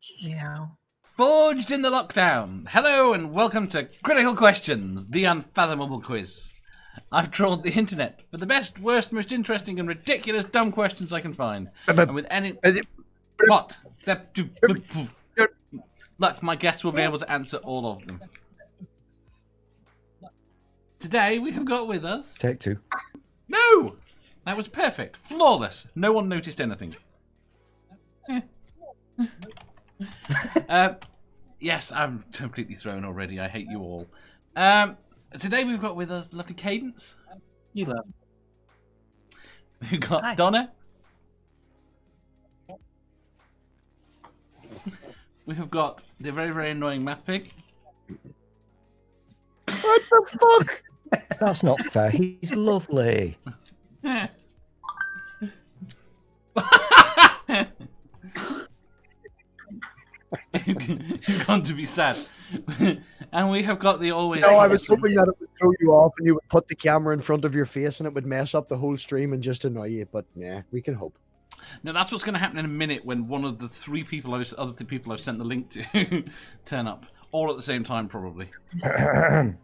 Yeah. Forged in the lockdown. Hello and welcome to Critical Questions, the Unfathomable quiz. I've trawled the internet for the best, worst, most interesting and ridiculous dumb questions I can find. And with any... What? Look, my guests will be able to answer all of them. Today we have got with us... Take two. No! That was perfect. Flawless. No one noticed anything. Yes, I'm completely thrown already. I hate you all. Today we've got with us the lovely Cadence. You love. We've got Hi. Donna. We have got the very, very annoying MathPig. What the fuck? That's not fair. He's lovely. You've gone to be sad. And we have got the always... No, I was hoping that it would throw you off and you would put the camera in front of your face and it would mess up the whole stream and just annoy you. But yeah, we can hope. Now that's what's going to happen in a minute when one of the other three people I've sent the link to turn up. All at the same time, probably. And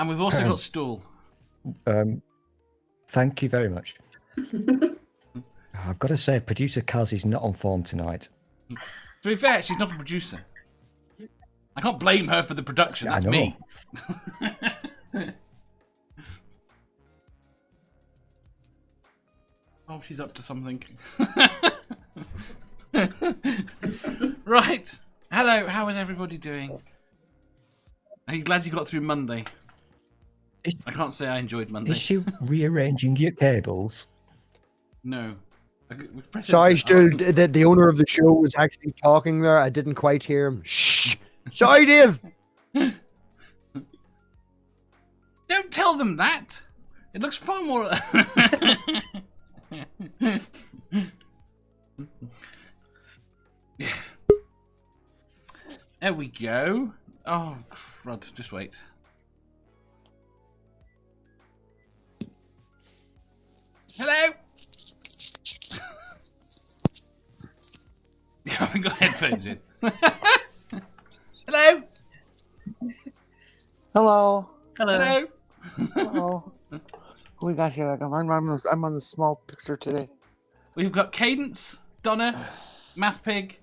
we've also got Stool. Thank you very much. I've got to say, producer Kaz is not on form tonight. To be fair, she's not a producer. I can't blame her for the production. That's me. Oh, she's up to something. Right. Hello, how is everybody doing? Are you glad you got through Monday? I can't say I enjoyed Monday. Is she rearranging your cables? No. Sorry, Stu, the owner of the show was actually talking there. I didn't quite hear him. Shh! Sorry, Dave! Don't tell them that! It looks far more... There we go. Oh, crud. Just wait. Hello? You haven't got headphones in. Hello? Hello. Hello? Hello. Who we got here? I'm on the small picture today. We've got Cadence, Donna, MathPig,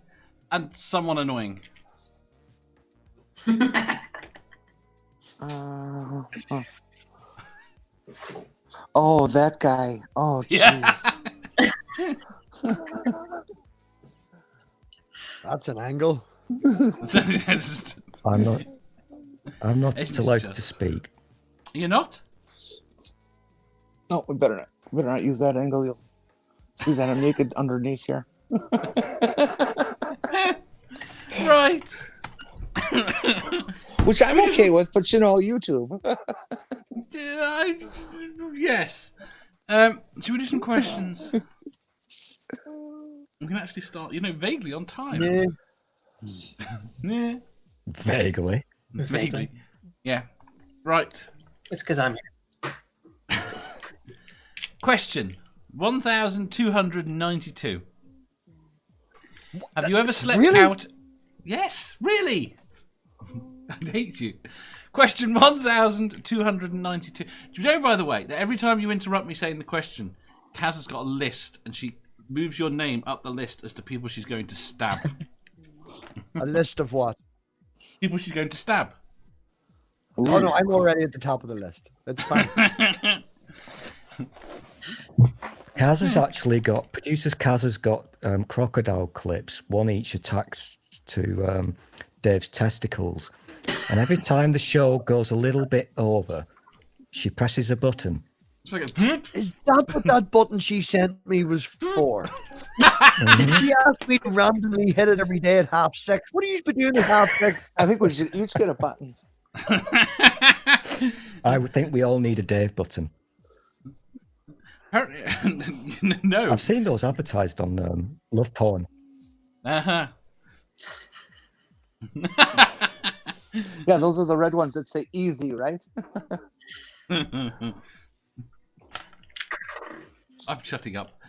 and someone annoying. Oh, that guy. Oh, jeez. That's an angle. I'm not It's allowed just- to speak. You're not? No, we better not use that angle. You'll see that I'm naked underneath here. Right. Which I'm okay with, but you know, YouTube. Yes. Should we do some questions? We can actually start, vaguely on time. Yeah. Yeah. Vaguely. Vaguely. Yeah. Right. It's because I'm here. Question 1292. Have you ever slept Really? out? Yes, really. I hate you. Question 1292. Do you know, by the way, that every time you interrupt me saying the question, Kaz has got a list and she moves your name up the list as to people she's going to stab. A list of what? People she's going to stab. Oh no, I'm already at the top of the list. It's fine. Kaz has actually got, producers Kaz has got crocodile clips, one each attached to Dave's testicles. And every time the show goes a little bit over, she presses a button. It's like Is that what that button she sent me was for? She asked me to randomly hit it every day at 6:30. What are you doing at 6:30? I think we should each get a button. I would think we all need a Dave button. No. I've seen those advertised on Love Porn. Uh-huh. Yeah, those are the red ones that say easy, right? I'm shutting up.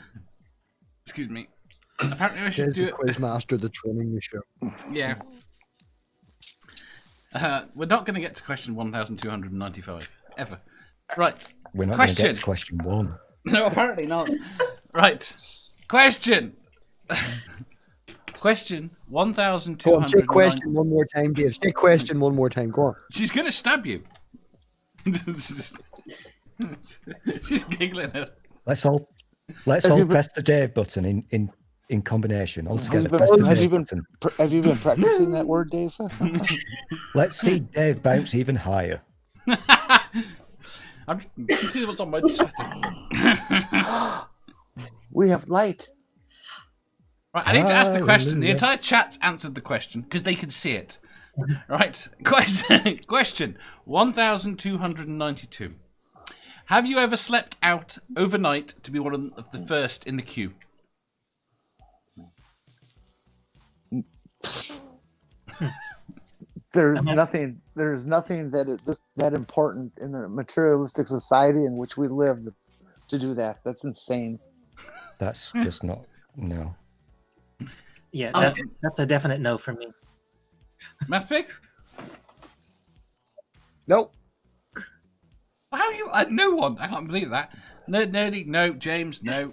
Excuse me. Apparently, I should There's do the it. quiz master that's running the show. Yeah. We're not going to get to question 1,295 ever. Right. We're not going to Question. get to question 1. No, apparently not. Right. Question. Question Go on, say 1,290. question one more time, Dave. Say question one more time. Go on. She's going to stab you. She's giggling at. Let's all press the Dave button in combination. All together. Have you been practicing that word, Dave? Let's see Dave bounce even higher. You can see what's on my chat. We have light. Right, I need to ask the question. The Hallelujah. entire chat's answered the question because they can see it. Right. Question 1,292. Have you ever slept out overnight to be one of the first in the queue? There's nothing that is that important in the materialistic society in which we live to do that. That's insane. That's just not, no. Yeah, that's a definite no for me. MathPig? Nope. How are you? No one. I can't believe that. No, Nerdy, no. James, no.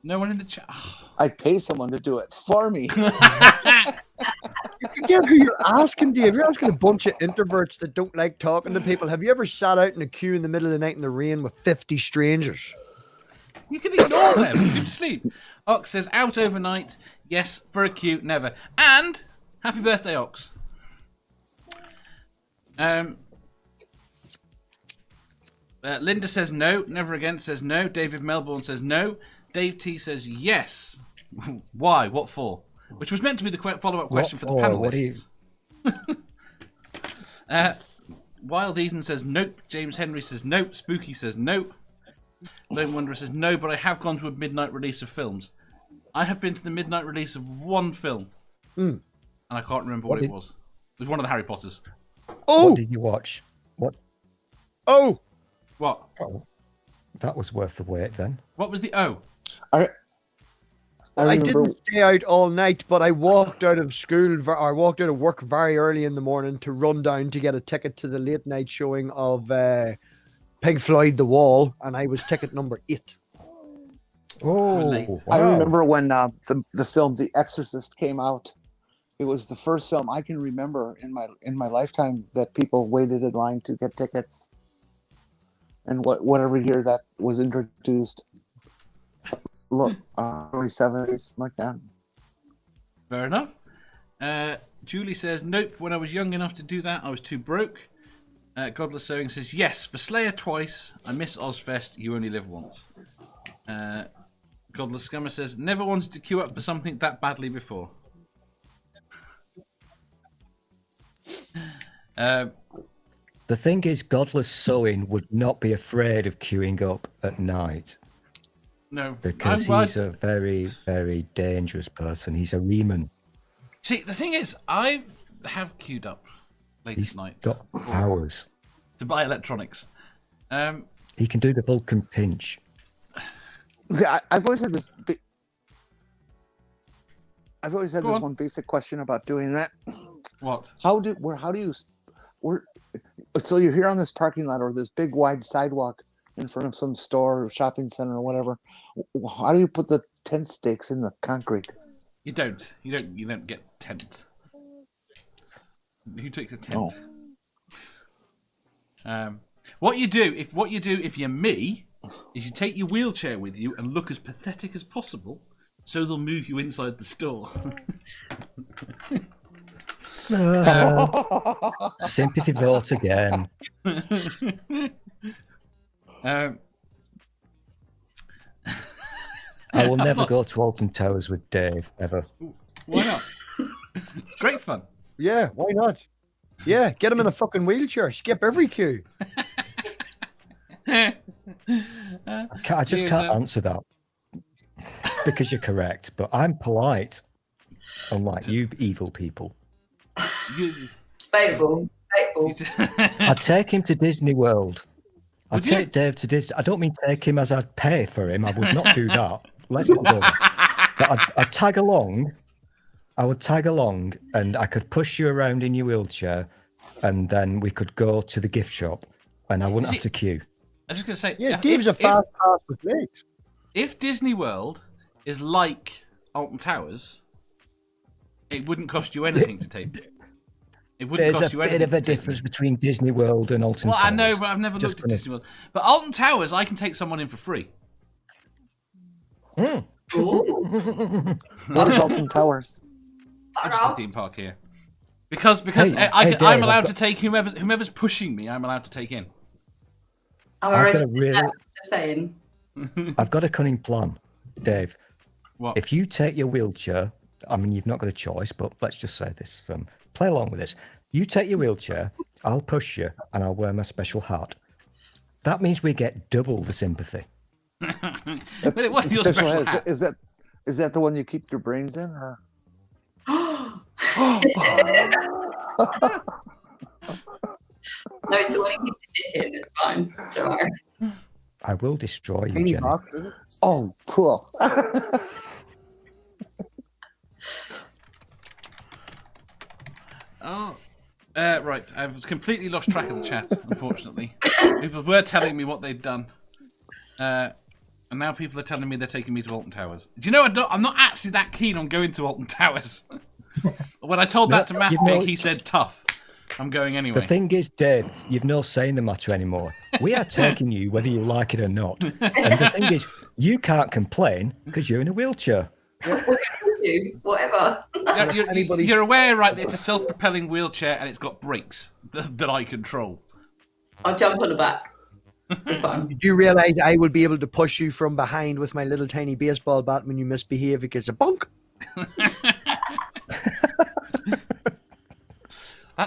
No one in the chat. Oh. I pay someone to do it for me. You forget who you're asking, Dave. You're asking a bunch of introverts that don't like talking to people. Have you ever sat out in a queue in the middle of the night in the rain with 50 strangers? You can ignore them. Go to sleep. Ox says out overnight. Yes, for a queue, never. And happy birthday, Ox. Linda says no. Never again says no. David Melbourne says no. Dave T says yes. Why? What for? Which was meant to be the follow-up question for the panelists. Wild Eden says nope. James Henry says nope. Spooky says nope. Lone Wanderer says no, but I have gone to a midnight release of films. I have been to the midnight release of one film. And I can't remember what it was. It was one of the Harry Potters. Oh! What did you watch? What? Oh! What? Oh, that was worth the wait then. What was the O? I didn't stay out all night, but I walked out of school, or walked out of work very early in the morning to run down to get a ticket to the late night showing of Pink Floyd The Wall, and I was ticket number 8. Oh, I wow. remember when the film The Exorcist came out. It was the first film I can remember in my lifetime that people waited in line to get tickets. And whatever year that was introduced, early 70s, like that. Fair enough. Julie says nope. When I was young enough to do that, I was too broke. Godless Sewing says yes for Slayer twice. I miss Ozfest. You only live once. Godless Scammer says never wanted to queue up for something that badly before. The thing is, Godless Sewing would not be afraid of queuing up at night. No, Because he's a very, very dangerous person. He's a Riemann. See, the thing is, I have queued up late He's at night got powers. to buy electronics. He can do the Vulcan pinch. See, I've always had this. I've always had Go this on. one basic question about doing that. What? How do you? So you're here on this parking lot or this big wide sidewalk in front of some store or shopping center or whatever. How do you put the tent stakes in the concrete? You don't. You don't get tent. Who takes a tent? What you do if you're me is you take your wheelchair with you and look as pathetic as possible, so they'll move you inside the store. Sympathy vote again. I will never go to Alton Towers with Dave, ever. Why not? Great fun. Yeah, why not? Yeah, get him in a fucking wheelchair. Skip every queue. I just can't answer that. Because you're correct, but I'm polite. Unlike you evil people. Spiteful. I'd take him to Disney World. I'd take Dave to Disney. I don't mean take him as I'd pay for him. I would not do that. Let's not go there. But I'd tag along. I would tag along, and I could push you around in your wheelchair, and then we could go to the gift shop, and I wouldn't have to queue. I was just going to say... Yeah, Dave's a fast pass with legs. If Disney World is like Alton Towers, it wouldn't cost you anything to take. It wouldn't There's cost you a anything bit of a to take difference me. between Disney World and Alton Well, Towers. I know, but I've never looked at Disney World. But Alton Towers, I can take someone in for free. What is Alton Towers? It's just a theme park here. Because Hey, Dave, I'm allowed I've to take whoever's pushing me. I'm allowed to take in. I'm I've already got a really- saying. I've got a cunning plan, Dave. What? If you take your wheelchair, I mean, you've not got a choice, but let's just say this. Play along with this. You take your wheelchair, I'll push you, and I'll wear my special hat. That means we get double the sympathy. What's your special hat? Is that the one you keep your brains in? Or? No, it's the one you sit in. It's fine. Don't worry. I will destroy you, Tiny Jenny. box, is it? Oh, cool. Oh, right. I've completely lost track of the chat, unfortunately. People were telling me what they'd done. And now people are telling me they're taking me to Alton Towers. Do you know, I'm not actually that keen on going to Alton Towers. When I told that to MathPig, he said, tough. I'm going anyway. The thing is, Dave, you've no say in the matter anymore. We are taking you whether you like it or not. And the thing is, you can't complain because you're in a wheelchair. Whatever. You're aware, right, that it's a self-propelling wheelchair and it's got brakes that I control. I'll jump on the back. Be fine. You do realize I will be able to push you from behind with my little tiny baseball bat when you misbehave because of bonk.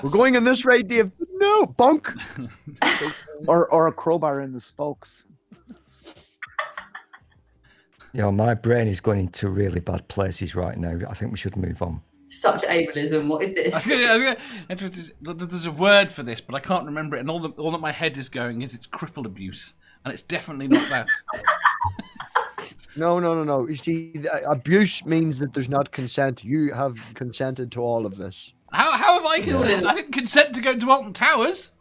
We're going on this ride, Dave. No, bonk. or a crowbar in the spokes. You know, my brain is going into really bad places right now. I think we should move on. Such ableism. What is this? There's a word for this, but I can't remember it. And all that my head is going is it's cripple abuse, and it's definitely not that. No. You see, abuse means that there's not consent. You have consented to all of this. How have I consented? I didn't consent to go to Alton Towers.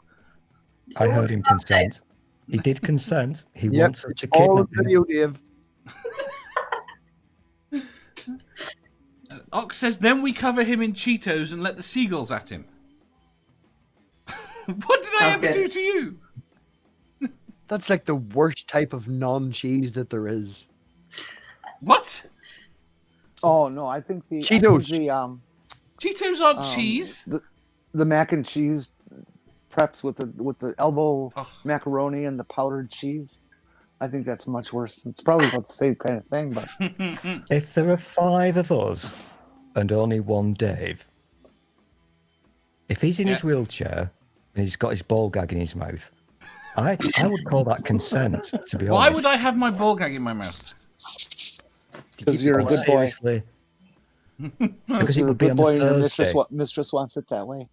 I heard him consent. He did consent. He wants us to all kidnap of video, Dave. Ox says, then we cover him in Cheetos and let the seagulls at him. What did I ever do to you? That's like the worst type of non-cheese that there is. What? Oh no, I think the Cheetos. Cheetos aren't cheese. The mac and cheese preps with the elbow macaroni and the powdered cheese. I think that's much worse. It's probably about the same kind of thing, but If there are 5 of us and only one Dave, if he's in his wheelchair and he's got his ball gag in his mouth, I would call that consent, to be honest. Why would I have my ball gag in my mouth? because you're a good boy. Seriously. Because Because it you're a would be good on boy, the and your Thursday. mistress wants it that way.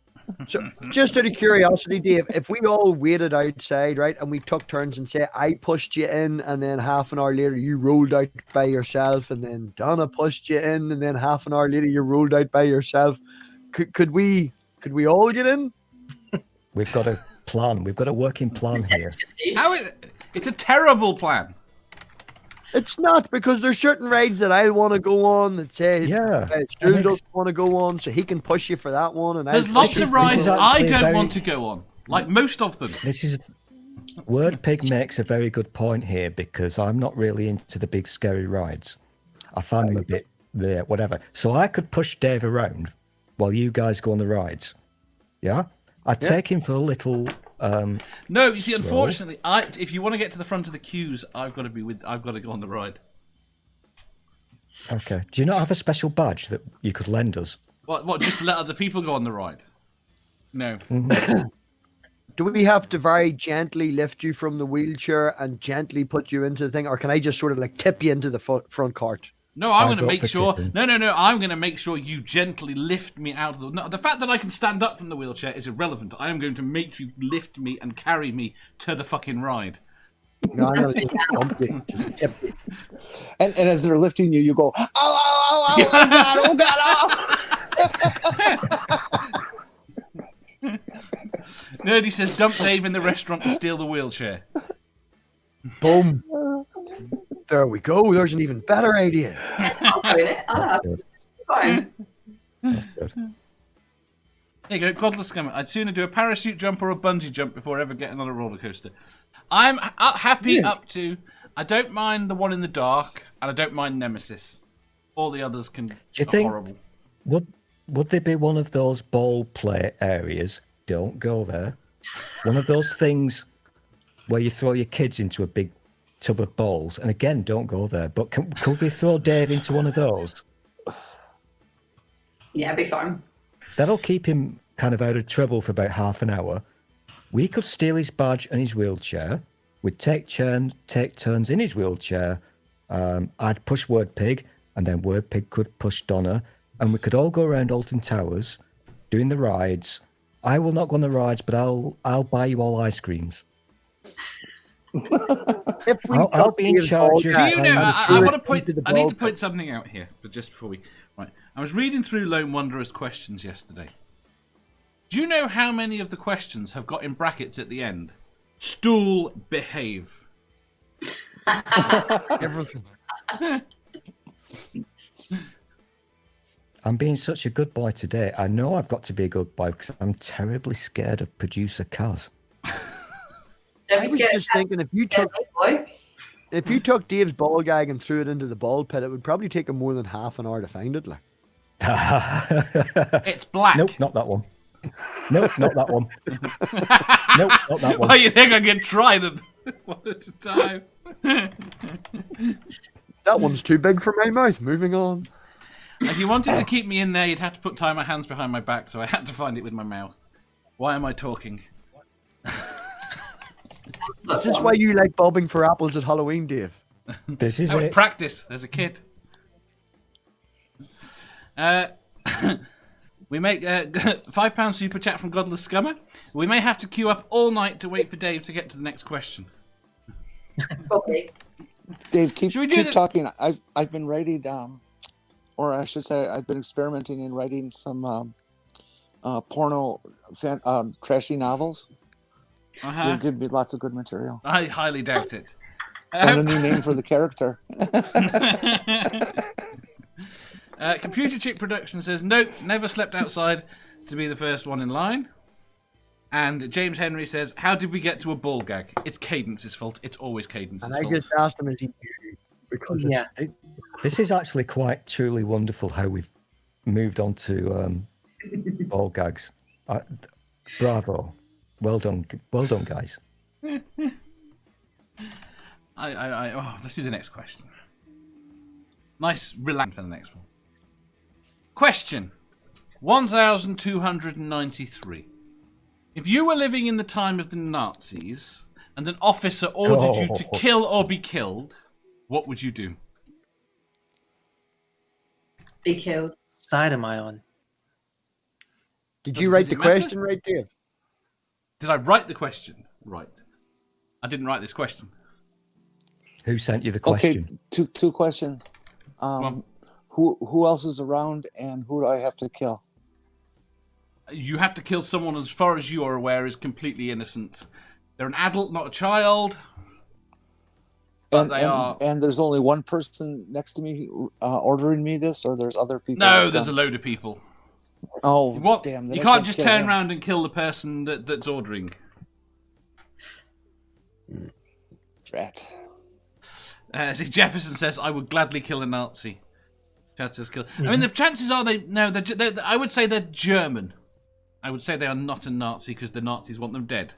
So, just out of curiosity, Dave, if we all waited outside, right, and we took turns and say I pushed you in, and then half an hour later you rolled out by yourself, and then Donna pushed you in, and then half an hour later you rolled out by yourself, could we all get in? We've got a plan. We've got a working plan here. It's a terrible plan. It's not, because there's certain rides that I want to go on that say Stool doesn't want to go on, so he can push you for that one. And There's I'll lots push of you. rides I actually don't very- want to go on, like most of them. This is WordPig makes a very good point here, because I'm not really into the big scary rides. I find them a bit there, whatever. So I could push Dave around while you guys go on the rides. Yeah, I'd take him for a little. No, you see, unfortunately, if you want to get to the front of the queues, I've got to go on the ride. Okay. Do you not have a special badge that you could lend us? What? Just to let other people go on the ride? No. Do we have to very gently lift you from the wheelchair and gently put you into the thing, or can I just sort of like tip you into the front cart? No, I'm I'll going to vote make for sure. tipping. No. I'm going to make sure you gently lift me out of the. No, the fact that I can stand up from the wheelchair is irrelevant. I am going to make you lift me and carry me to the fucking ride. No, I'm gonna just dump you, just tip you. And as they're lifting you, you go, ow, ow, oh God, Nerdy says, dump Dave in the restaurant and steal the wheelchair. Boom. There we go. There's an even better idea. I'll go in it. I'll have Good. fine. That's good. There you go, Godless Scammer. I'd sooner do a parachute jump or a bungee jump before ever getting on a roller coaster. I'm happy up to. I don't mind the one in the dark, and I don't mind Nemesis. All the others can. Do you are think horrible. would there be one of those ball play areas? Don't go there. One of those things where you throw your kids into a big tub of balls, and again, don't go there. But could we throw Dave into one of those? Yeah, it'd be fun. That'll keep him kind of out of trouble for about half an hour. We could steal his badge and his wheelchair. We'd take turns in his wheelchair. I'd push WordPig, and then WordPig could push Donna, and we could all go around Alton Towers doing the rides. I will not go on the rides, but I'll buy you all ice creams. I'll be in charge of. Do you know? I want to point. into the I need ball to point something out here, but just before we. Right, I was reading through Lone Wanderer's questions yesterday. Do you know how many of the questions have got in brackets at the end? Stool, behave. Everything. I'm being such a good boy today. I know I've got to be a good boy because I'm terribly scared of producer Kaz. Don't I be was scared. just thinking if you took Dave's ball gag and threw it into the ball pit, it would probably take him more than half an hour to find it. Like. It's black. Nope, not that one. Nope, not that one. Nope, not that one. Why you think I can try them one at a time? That one's too big for my mouth. Moving on. If you wanted to keep me in there, you'd have to tie my hands behind my back, so I had to find it with my mouth. Why am I talking? Is this why you like bobbing for apples at Halloween, Dave? This is I would it. practice as a kid. We make £5 super chat from Godless Scummer. We may have to queue up all night to wait for Dave to get to the next question. Probably. Dave, keep Should we do talking. I've been writing, or I should say, I've been experimenting in writing some porno trashy novels. You'll give me lots of good material. I highly doubt it. And a new name for the character. Computer Chick Production says, nope, never slept outside to be the first one in line. And James Henry says, how did we get to a ball gag? It's Cadence's fault. It's always Cadence's And I fault. just asked him as he knew because Yeah. This is actually quite truly wonderful how we've moved on to ball gags. Bravo. Well done, guys. Let's do the next question. Nice, relax for the next one. Question 1293. If you were living in the time of the Nazis and an officer ordered you to kill or be killed, what would you do? Be killed. Side am I on? Did you Does write it the matter? question right, Dave? Did I write the question? Right. I didn't write this question. Who sent you the question? Okay, two questions. on. Who else is around, and who do I have to kill? You have to kill someone, as far as you are aware, is completely innocent. They're an adult, not a child. But they are. And there's only one person next to me ordering me this, or there's other people? No, there's a load of people. Oh, What? damn! then You I can't just kill turn him. around and kill the person that's ordering. Drat. See, Jefferson says, I would gladly kill a Nazi. Chad says, kill. I mean, the chances are I would say they're German. I would say they are not a Nazi because the Nazis want them dead.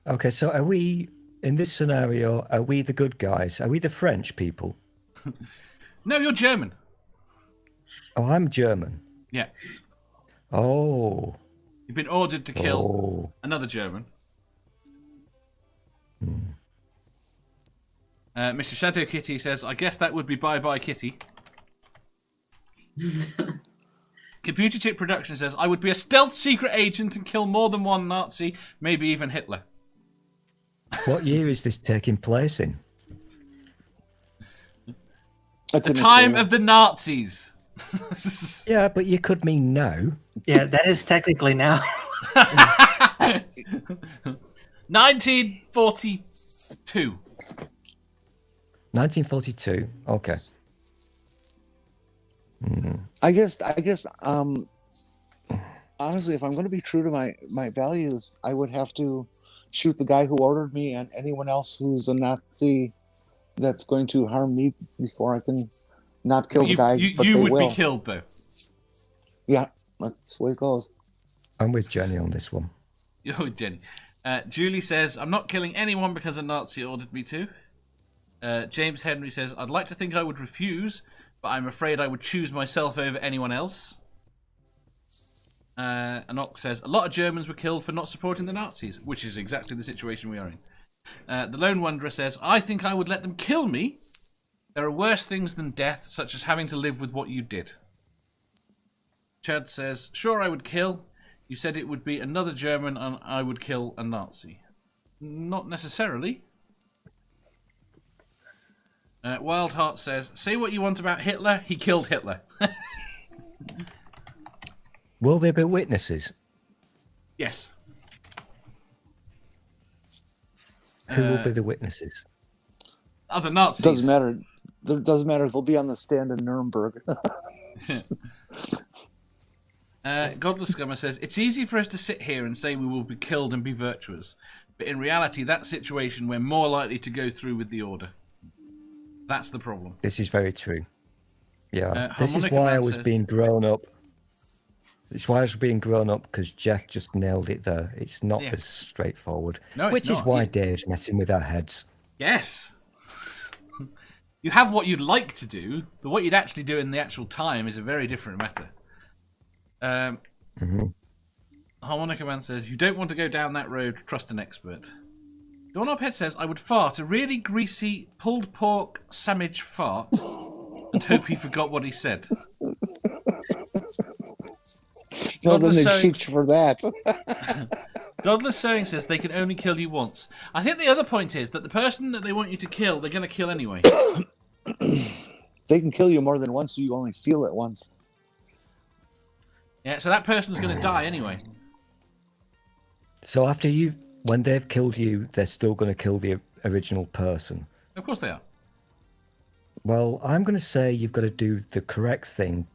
Okay, so are we, in this scenario, are we the good guys? Are we the French people? No, you're German. Oh, I'm German. Yeah. Oh. You've been ordered to kill Oh. another German. Mr. Shadow Kitty says, I guess that would be Bye-Bye Kitty. Computer Chip Production says, I would be a stealth secret agent and kill more than one Nazi, maybe even Hitler. What year is this taking place in? It's The time of the Nazis. Yeah, but you could mean now. Yeah, that is technically now. 1942. 1942. Okay. I guess honestly, if I'm going to be true to my values, I would have to shoot the guy who ordered me and anyone else who's a Nazi that's going to harm me before I can not kill the guy. But You they would will. be killed, though. Yeah, that's the way it goes. I'm with Jenny on this one. Oh, Jenny. Julie says, I'm not killing anyone because a Nazi ordered me to. James Henry says, I'd like to think I would refuse, but I'm afraid I would choose myself over anyone else. Anok says, a lot of Germans were killed for not supporting the Nazis, which is exactly the situation we are in. The Lone Wanderer says, I think I would let them kill me. There are worse things than death, such as having to live with what you did. Chad says, sure, I would kill. You said it would be another German and I would kill a Nazi. Not necessarily. Wildheart says, say what you want about Hitler, he killed Hitler. Will there be witnesses? Yes. Who will be the witnesses? Other Nazis. Doesn't matter. It doesn't matter if they'll be on the stand in Nuremberg. Godless Scummer says, it's easy for us to sit here and say we will be killed and be virtuous. But in reality, that situation, we're more likely to go through with the order. That's the problem. This is very true. Yeah. This is Harmonica why I Man was says- being grown up. It's why I was being grown up, because Jeff just nailed it there. It's not Yeah. as straightforward. No, it's which is not. why Dave's messing with our heads. Yes. You have what you'd like to do, but what you'd actually do in the actual time is a very different matter. Harmonica Man says, you don't want to go down that road, trust an expert. Doorknob says, I would fart a really greasy pulled pork sandwich fart and hope he forgot what he said. No, then Godless they Sewing- shoot you for that. Godless Sewing says they can only kill you once. I think the other point is that the person that they want you to kill, they're going to kill anyway. They can kill you more than once, so you only feel it once. Yeah, so that person's going to die anyway. So when they've killed you, they're still going to kill the original person. Of course they are. Well, I'm going to say you've got to do the correct thing.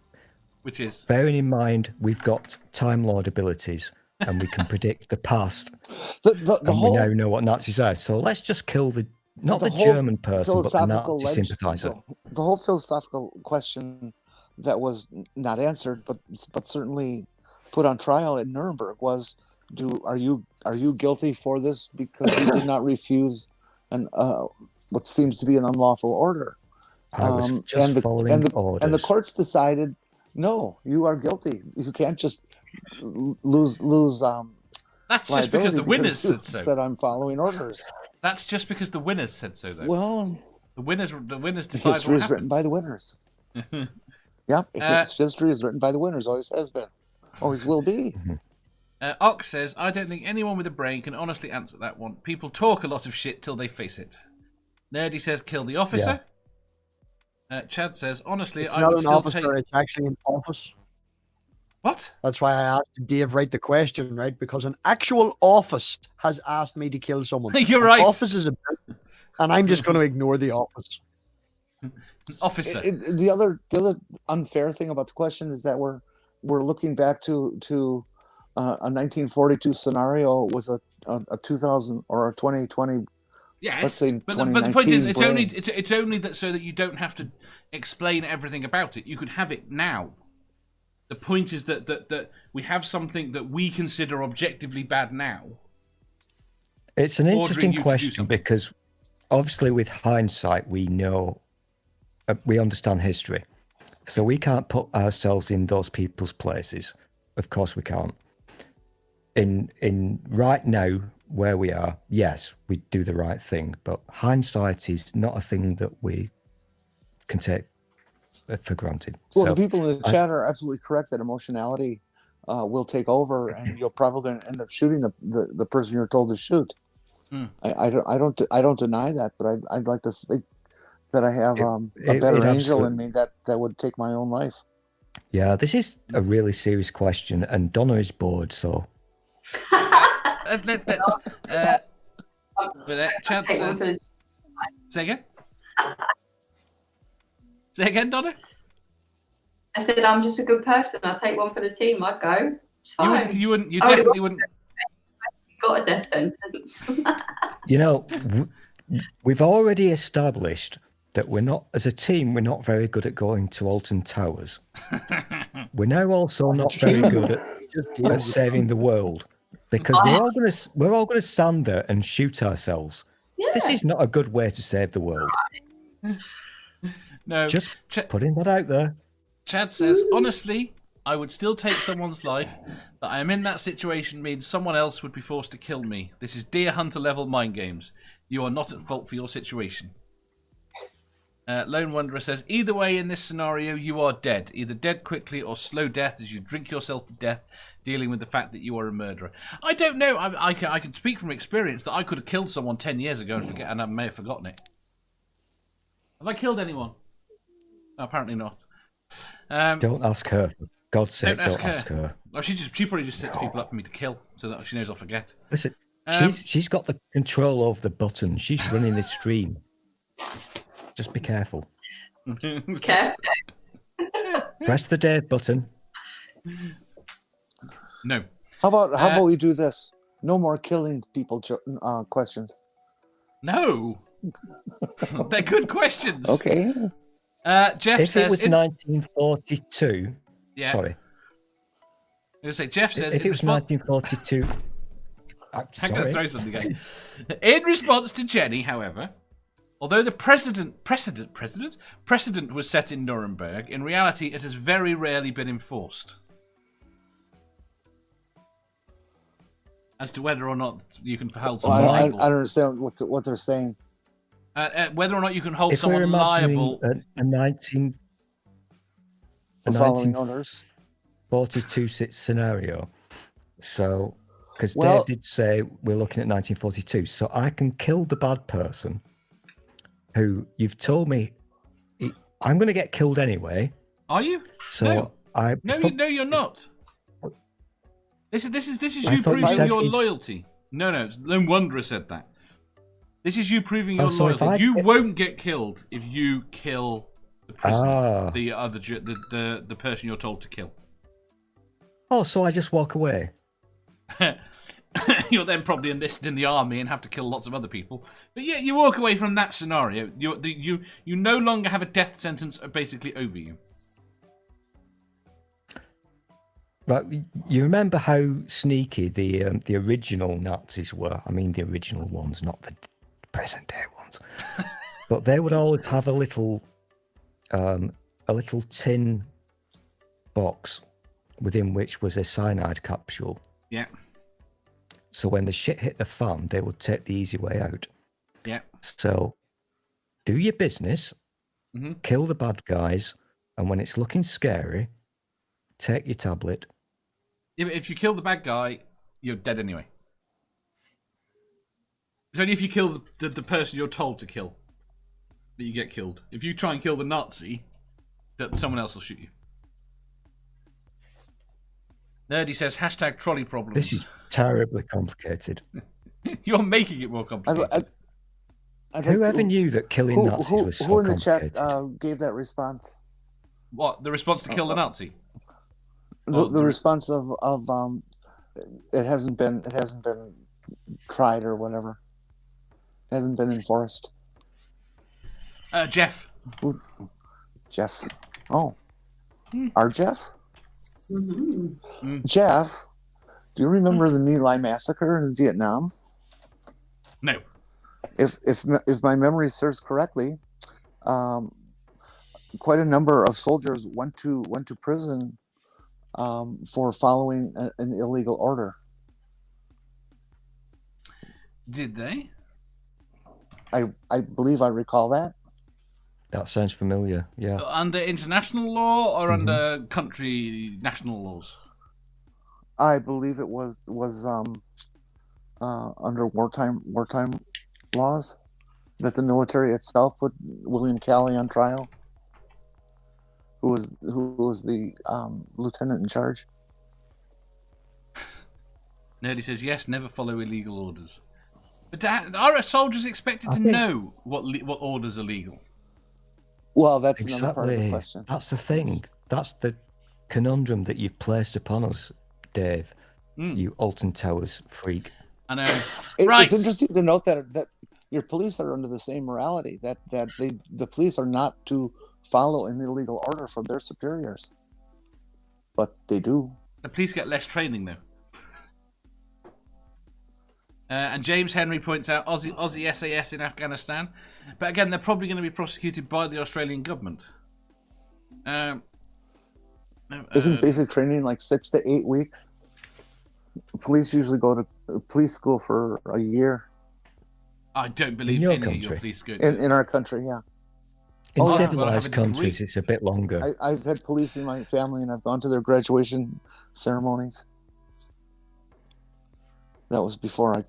Which is? Bearing in mind, we've got Time Lord abilities, and we can predict the past. The and whole, we now know what Nazis are. So let's just kill the whole German person, but the philosophical Nazi sympathizer. the whole philosophical question that was not answered, but certainly put on trial in Nuremberg was: are you guilty for this because you did not refuse what seems to be an unlawful order? I was just following orders. And the courts decided, no, you are guilty. You can't just lose That's just because the winners you said so. said I'm following orders. That's just because the winners said so, though. Well, the winners decide history what is written happens. by the winners. Yep, history is written by the winners. Always has been. Always will be. Ox says, I don't think anyone with a brain can honestly answer that one. People talk a lot of shit till they face it. Nerdy says, kill the officer. Chad says, honestly, It's I not would an still officer, take... it's actually an office. What? That's why I asked Dave write the question, right? Because an actual office has asked me to kill someone. You're An right. Office is a bit, and I'm just going to ignore the office. Officer. The other unfair thing about the question is that we're looking back to a 1942 scenario with a 2000 or a 2020. Yes, let's say but the point is, it's brain. only that so that you don't have to explain everything about it. You could have it now. The point is that we have something that we consider objectively bad now. It's an ordering interesting you to do question something. because obviously with hindsight, we know, we understand history. So we can't put ourselves in those people's places. Of course we can't. In right now, where we are, yes, we do the right thing, but hindsight is not a thing that we can take for granted. Well, So the people in the chat are absolutely correct that emotionality will take over, and you're probably going to end up shooting the person you're told to shoot. I don't deny that, but I'd like to think that I have a it better angel absolute- in me that would take my own life. Yeah, this is a really serious question, and Donna is bored, so Let's with that chance. Take one for the- Say again. Say again, Donna. I said I'm just a good person. I'll take one for the team. I'd go. It's You fine. wouldn't. You wouldn't. You Oh, definitely wouldn't. Got a death sentence. you know, we've already established that we're not, as a team, we're not very good at going to Alton Towers. We're now also not very good at saving the world, because we're all gonna stand there and shoot ourselves. This is not a good way to save the world. No. Just putting that out there. Chad says, honestly, I would still take someone's life. That I am in that situation means someone else would be forced to kill me. This is Deer Hunter level mind games. You are not at fault for your situation. Lone Wanderer says, either way in this scenario, you are dead. Either dead quickly or slow death as you drink yourself to death, dealing with the fact that you are a murderer. I don't know. I can speak from experience that I could have killed someone 10 years ago and I may have forgotten it. Have I killed anyone? No, apparently not. Don't ask her. For God's sake, don't ask her. Well, she probably just sets people up for me to kill so that she knows I'll forget. Listen, she's got the control over the button. She's running this stream. Just be careful. Okay. Press the Dave button. No. How about we do this? No more killing people questions. No. They're good questions. Okay. Jeff If says... it was 1942... Yeah. Sorry. I was going to say, Jeff says... If it was 1942... I'm going to throw something again. In response to Jenny, however, although the precedent was set in Nuremberg, in reality it has very rarely been enforced. As to whether or not you can hold someone liable. I don't understand what they're saying. Whether or not you can hold If we're someone liable. a Following orders. 1942 scenario. So, because Dave did say we're looking at 1942, so I can kill the bad person who you've told me I'm going to get killed anyway. Are you? So no. No, you're not. This is you proving your loyalty. No, Lone Wanderer said that. This is you proving your loyalty. You won't get killed if you kill the prisoner, the person you're told to kill. Oh, so I just walk away. You'll then probably enlist in the army and have to kill lots of other people. But yeah, you walk away from that scenario. You no longer have a death sentence basically over you. But you remember how sneaky the original Nazis were? I mean, the original ones, not the present day ones. But they would always have a little tin box within which was a cyanide capsule. Yeah. So when the shit hit the fan, they would take the easy way out. Yeah. So do your business, kill the bad guys, and when it's looking scary, take your tablet. Yeah, but if you kill the bad guy, you're dead anyway. It's only if you kill the person you're told to kill that you get killed. If you try and kill the Nazi, that someone else will shoot you. Nerdy says, hashtag trolley problems. This is terribly complicated. You're making it more complicated. Whoever knew that killing Nazis was so complicated? Who in the chat gave that response? What, the response to kill the Nazi? The response of it hasn't been tried or whatever. It hasn't been enforced. Jeff. Jeff. Oh. Our Jeff? Mm-hmm. Jeff, do you remember the My Lai massacre in Vietnam? No. If my memory serves correctly, quite a number of soldiers went to prison for following an illegal order. Did they? I believe I recall that. That sounds familiar, yeah. Under international law or under country national laws? I believe it was under wartime laws. that the military itself put William Calley on trial, who was the lieutenant in charge. Nerdy says yes. Never follow illegal orders. But are soldiers expected to know what orders are legal? Well, that's another part of the Exactly. question. That's the thing. That's the conundrum that you've placed upon us, Dave. You Alton Towers freak. I know. It's interesting to note that your police are under the same morality, that the police are not to follow an illegal order from their superiors, but they do. The police get less training though. And James Henry points out Aussie SAS in Afghanistan, but again they're probably going to be prosecuted by the Australian government. Isn't basic training like 6 to 8 weeks? Police usually go to police school for a year. I don't believe your any of your country? police go. In our country, yeah. In yeah. civilized countries, it's a bit longer. I've had police in my family, and I've gone to their graduation ceremonies. That was before I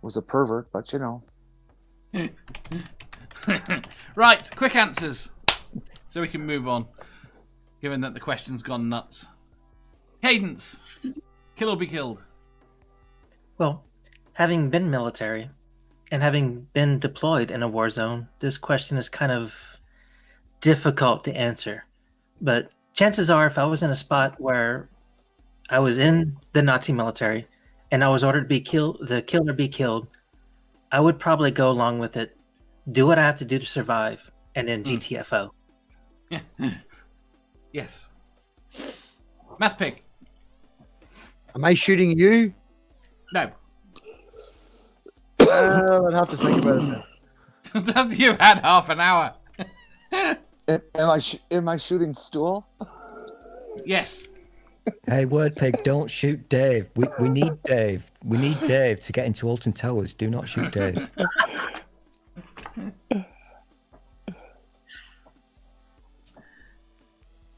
was a pervert, but you know. Right, quick answers, so we can move on. Given that the question's gone nuts. Cadence, kill or be killed? Well, having been military and having been deployed in a war zone, this question is kind of difficult to answer. But chances are, if I was in a spot where I was in the Nazi military and I was ordered to be killed, the kill or be killed, I would probably go along with it, do what I have to do to survive, and then GTFO. Yes. MathPig. Am I shooting you? No. I'd have to think about it. You've had half an hour. Am I shooting Stool? Yes. Hey, Wordpig, don't shoot Dave. We need Dave. We need Dave to get into Alton Towers. Do not shoot Dave.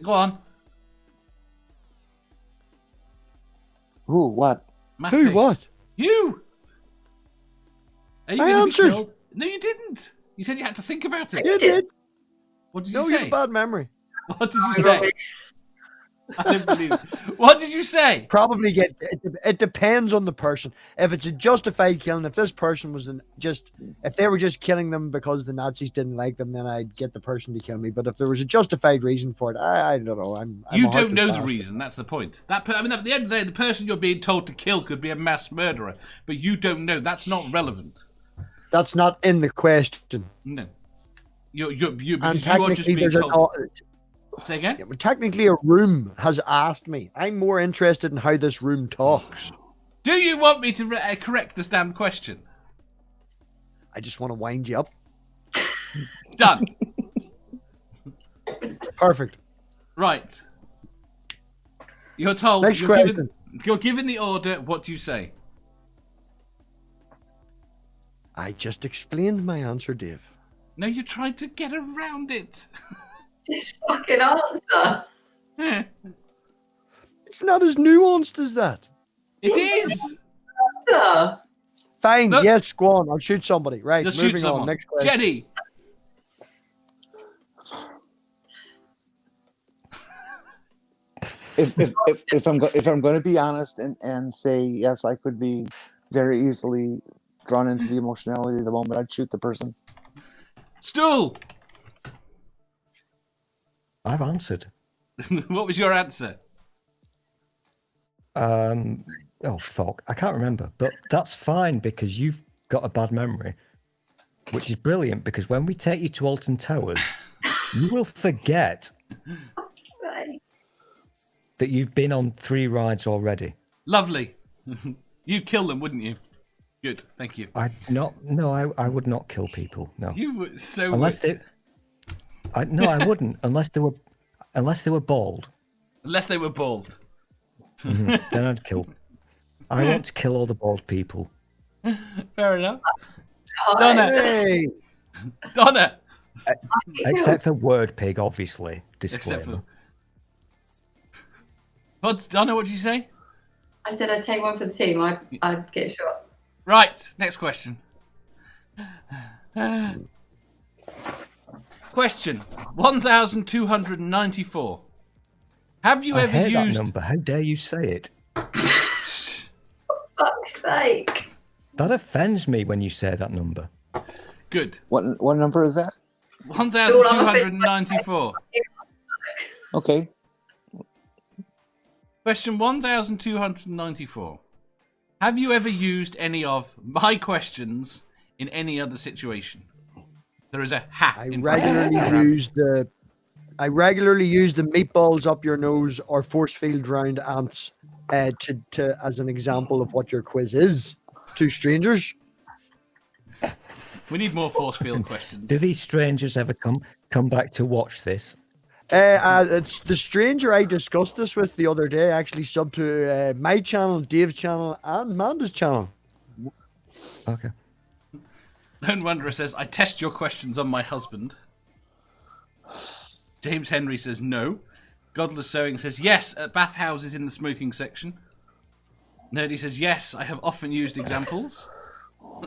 Go on. Who? What? MathPig. Who? What? You. Are you I gonna be answered. killed? No, you didn't. You said you had to think about it. You did. What did No, you you say? have a bad memory. What did you say? I don't believe it. What did you say? Probably get. It depends on the person. If it's a justified killing, if this person was if they were just killing them because the Nazis didn't like them, then I'd get the person to kill me. But if there was a justified reason for it, I don't know. I'm You a don't heartless know the bastard. reason. That's the point. At the end of the day, the person you're being told to kill could be a mass murderer, but you don't know. That's not relevant. That's not in the question. No. Because And you are just technically, being there's told. Say again? but technically, a room has asked me. I'm more interested in how this room talks. Do you want me to correct this damn question? I just want to wind you up. Done. Perfect. Right. You're told. Next question. You're given the order. What do you say? I just explained my answer, Dave. No, you tried to get around it. Just fucking answer. It's not as nuanced as that. It is. Answer. Fine. Look. Yes, go on. I'll shoot somebody. Right. Just moving shoot someone. on. Next question. Jenny. If I'm going to be honest and say yes, I could be very easily drawn into the emotionality of the moment. I'd shoot the person. Stool. I've answered. What was your answer? Oh, fuck. I can't remember. But that's fine because you've got a bad memory, which is brilliant because when we take you to Alton Towers, you will forget that you've been on 3 rides already. Lovely. You'd kill them, wouldn't you? Good. Thank you. I would not kill people. No. You were so. Unless I wouldn't. Unless they were bald. Unless they were bald. Then I'd kill. I want to kill all the bald people. Fair enough. Donna. Hey. Donna. Except for Wordpig, obviously. Except Disclaimer. for. What, Donna? What did you say? I said I'd take one for the team. I'd get shot. Right. Next question. Question 1294. Have you I ever hate used... that number. How dare you say it? Fuck's sake. That offends me when you say that number. Good. What number is that? 1294. Okay. Question 1294. Have you ever used any of my questions in any other situation? There is a ha. I in regularly use the meatballs up your nose or force field round ants to as an example of what your quiz is to strangers. We need more force field questions. Do these strangers ever come back to watch this? It's the stranger I discussed this with the other day, actually sub to my channel, Dave's channel, and Manda's channel. Okay. Lone Wanderer says, I test your questions on my husband. James Henry says no. Godless Sewing says yes, at bathhouses in the smoking section. Nerdy says yes, I have often used examples.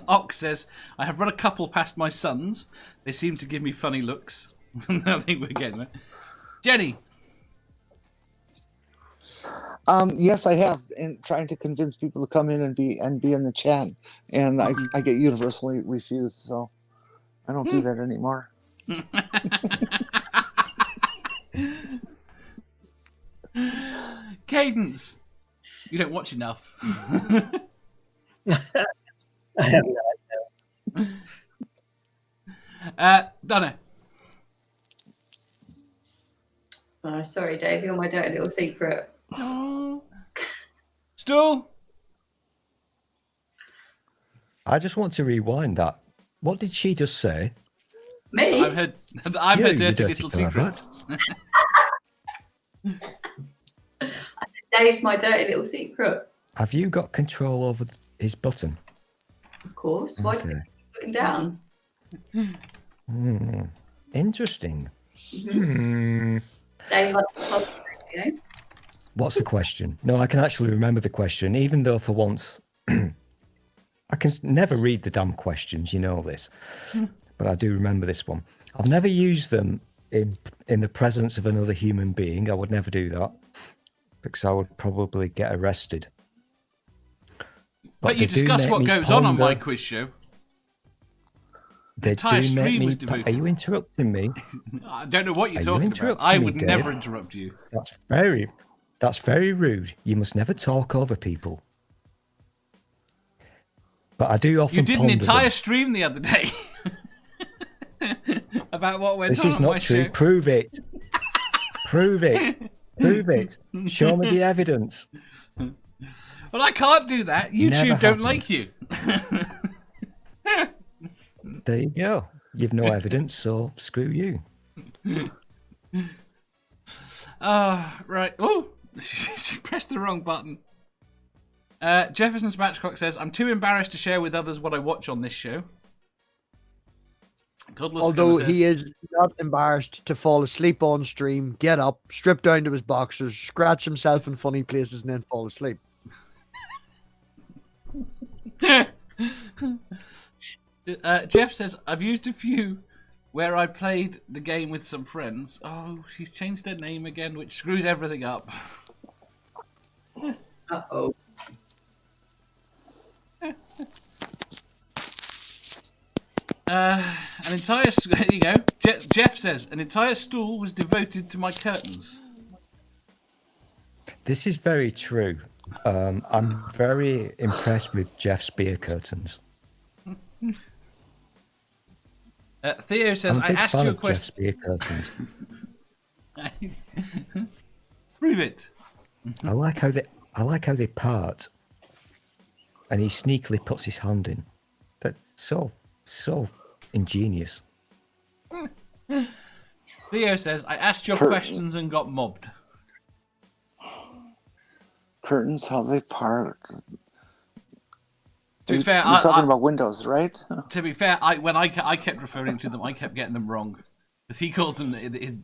Ox says, I have run a couple past my sons. They seem to give me funny looks. I think we're getting it. Jenny. Yes, I have, and trying to convince people to come in and be in the chat, and I get universally refused. So I don't do that anymore. Cadence. You don't watch enough. I have no idea. Donna. Oh, sorry, Dave. You're my dirty little secret. Stool. I just want to rewind that. What did she just say? Me? I'm her You dirty little pervert. secret. Dave's my dirty little secret. Have you got control over his button? Of course. Why do you put him down? Interesting. Dave likes to you know? What's the question? No, I can actually remember the question, even though for once I can never read the damn questions, you know this. But I do remember this one. I've never used them in the presence of another human being. I would never do that because I would probably get arrested. But you they do discuss make what me goes on my ponder. quiz show. They entire do make stream me was Are devoted. you interrupting me? I don't know what you're Are you talking about. interrupting I me, would Dave? never interrupt you. That's very rude. You must never talk over people. But I do often You did an ponder entire them. stream the other day about what went This on is on my not true. show. Prove it. Prove it. Prove it. Show me the evidence. Well, I can't do that. YouTube Never don't happened. like you. There you go. You've no evidence, so screw you. Right. Oh, she pressed the wrong button. Jefferson Spatchcock says, I'm too embarrassed to share with others what I watch on this show. Godless Although Scummer says, he is not embarrassed to fall asleep on stream, get up, strip down to his boxers, scratch himself in funny places, and then fall asleep. Jeff says, I've used a few where I played the game with some friends. Oh, she's changed her name again, which screws everything up. Uh-oh. An entire... There you go. Jeff says, an entire stool was devoted to my curtains. This is very true. I'm very impressed with Jeff's beer curtains. Theo says, I'm a I big asked fan you a of Jeff's question. beer curtains. Prove it. I like how they part, and he sneakily puts his hand in. That's so ingenious. Theo says, I asked your Curtain. questions and got mobbed. Curtains, how they part. To be fair, You're talking about windows, right? To be fair, when I kept referring to them, I kept getting them wrong. Because he calls them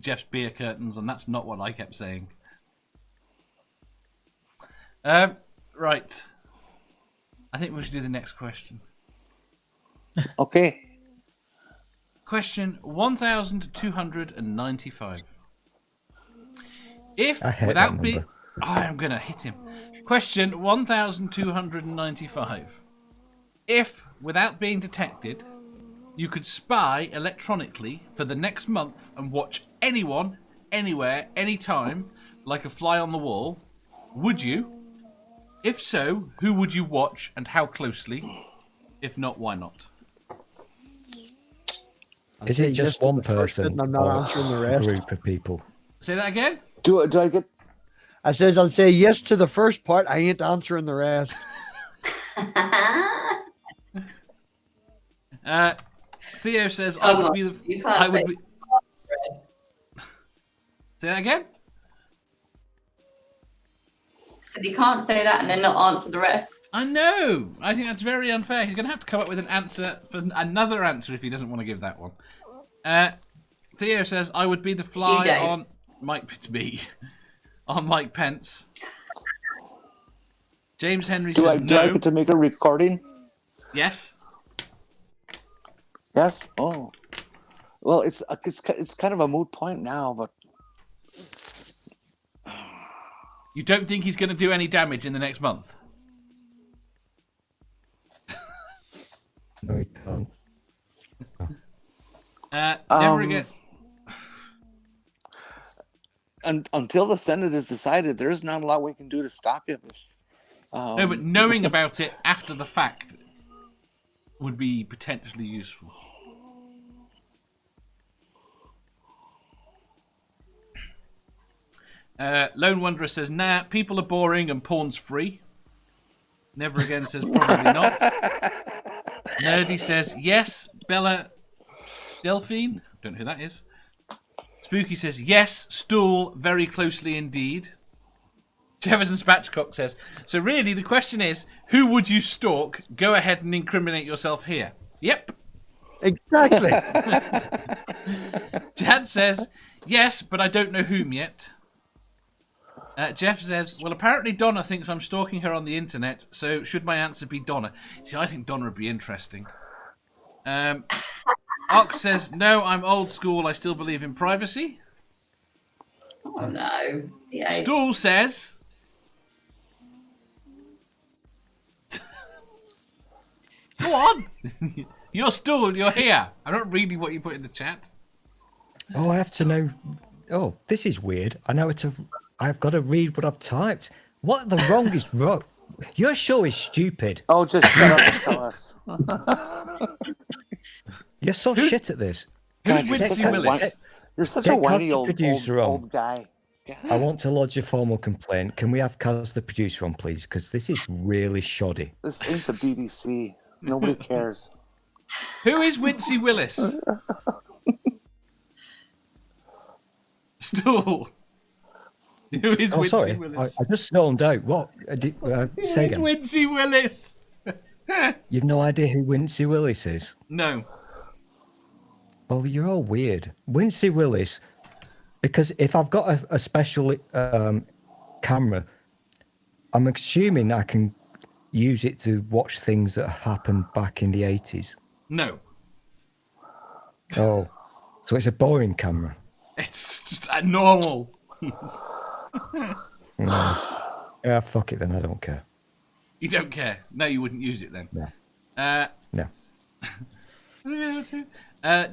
Jeff's beer curtains, and that's not what I kept saying. Right. I think we should do the next question. Okay. Question 1295. If I hate without that being, number. I am gonna hit him. Question 1295. If without being detected, you could spy electronically for the next month and watch anyone, anywhere, anytime, like a fly on the wall, would you? If so, who would you watch and how closely? If not, why not? Is say it yes just to one the first bit person and I'm not or answering the a rest. group of people? Say that again? Do I get? I says I'll say yes to the first part. I ain't answering the rest. Theo says I Come would on, be you the. can't I would say be. Say that again? So you can't say that and then not answer the rest. I know. I think that's very unfair. He's going to have to come up with an answer for another answer if he doesn't want to give that one. Theo says I would be the fly Dave. on on Mike Pence. James Henry Do I says no. get to make a recording? Yes. Yes. Oh. Well, it's kind of a moot point now, but You don't think he's going to do any damage in the next month? No, you can't. Never again. and until the Senate is decided, there's not a lot we can do to stop him. No, but knowing about it after the fact would be potentially useful. Lone Wanderer says, nah, people are boring and porn's free. Never again says, probably not. Nerdy says, yes. Bella Delphine, don't know who that is. Spooky says, yes. Stool, very closely indeed. Jefferson Spatchcock says, so really the question is, who would you stalk? Go ahead and incriminate yourself here. Yep. Exactly. Chad says, yes, but I don't know whom yet. Jeff says, well, apparently Donna thinks I'm stalking her on the internet, so should my answer be Donna? See, I think Donna would be interesting. Ox says, no, I'm old school. I still believe in privacy. Oh no. Yeah. Stool says, go on. You're Stool, you're here. I'm not reading what you put in the chat. Oh, I have to know. Oh, this is weird. I've got to read what I've typed. What the wrong is wrong? Your show is stupid. Oh, just shut up and tell us. You're so shit at this. Who's you're Wincy such a Willis? whiny- You're such Get a whiny Kaz, the old producer, on. old guy. I want to lodge a formal complaint. Can we have Kaz, the producer, on, please? Because this is really shoddy. This ain't the BBC. Nobody cares. Who is Wincy Willis? Stool. Who is Oh, Wincy sorry. Willis? I just zoned out. What? Say again. Wincy Willis. You've no idea who Wincy Willis is? No. Oh, you're all weird. Wincy Willis, because if I've got a special camera, I'm assuming I can use it to watch things that happened back in the 80s. No. Oh, so it's a boring camera. It's just a normal. Yeah, fuck it then. I don't care. You don't care. No, you wouldn't use it then. No.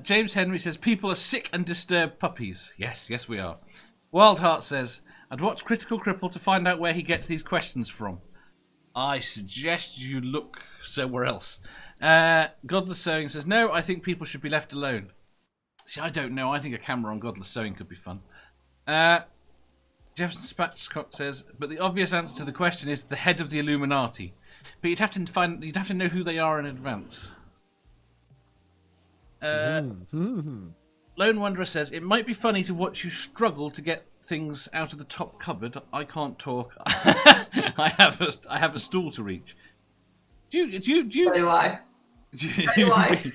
James Henry says, people are sick and disturbed puppies. Yes, we are. Wildheart says, I'd watch Critical Cripple to find out where he gets these questions from. I suggest you look somewhere else. Godless Sewing says, no, I think people should be left alone. See, I don't know. I think a camera on Godless Sewing could be fun. Jefferson Spatchcock says, but the obvious answer to the question is the head of the Illuminati. But you'd have to know who they are in advance. Lone Wanderer says, it might be funny to watch you struggle to get things out of the top cupboard. I can't talk. I have a stool to reach. Do you? So do I. Do do I.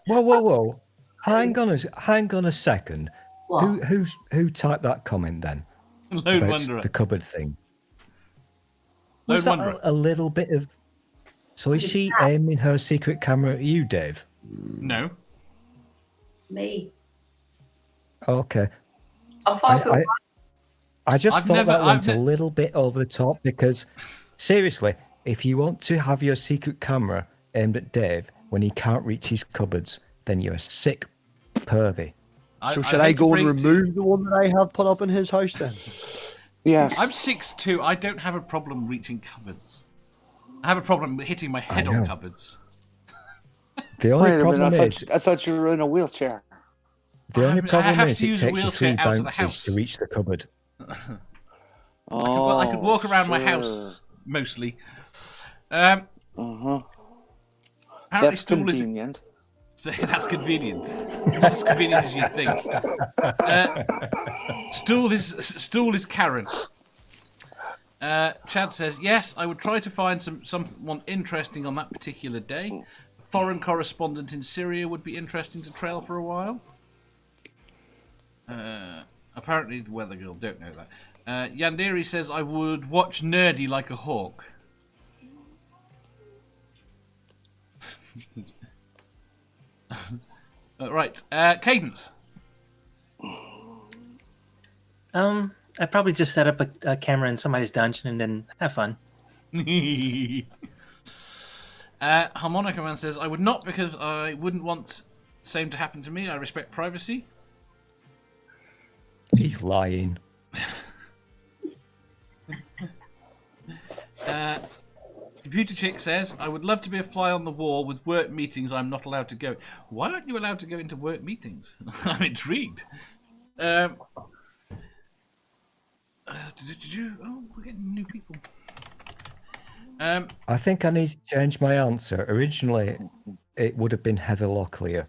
Whoa. Hang on a second. What? Who typed that comment then? Lone about Wanderer. the cupboard thing. Lone Was that Wanderer. a little bit of... So is she aiming her secret camera at you, Dave? No. Me. Okay. I'm 5'1". I just I've thought never- that went I've a ne- little bit over the top because, seriously, if you want to have your secret camera aimed at Dave when he can't reach his cupboards, then you're a sick pervy. So should I hate to go and break to you. remove the one that I have put up in his house then? Yes. I'm 6'2". I don't have a problem reaching cupboards. I have a problem hitting my head on know. cupboards. The only Wait a problem minute. is I thought you were in a wheelchair. the only I problem have is to it use a takes you wheelchair 3 out of the bounces house. to reach the cupboard. Oh, I could walk around my sure. house mostly. Uh-huh. Apparently, That's Stool is. convenient. So that's convenient. Not as convenient as you'd think. Stool is Karen. Chad says, yes, I would try to find someone interesting on that particular day. A foreign correspondent in Syria would be interesting to trail for a while. Apparently the weather girl don't know that. Yandere says, I would watch Nerdy like a hawk. Right, Cadence. I'd probably just set up a camera in somebody's dungeon and then have fun. Harmonica Man says, I would not because I wouldn't want the same to happen to me. I respect privacy. He's lying. Computer Chick says, I would love to be a fly on the wall with work meetings I'm not allowed to go. Why aren't you allowed to go into work meetings? I'm intrigued. Oh, we're getting new people. I think I need to change my answer. Originally, it would have been Heather Locklear.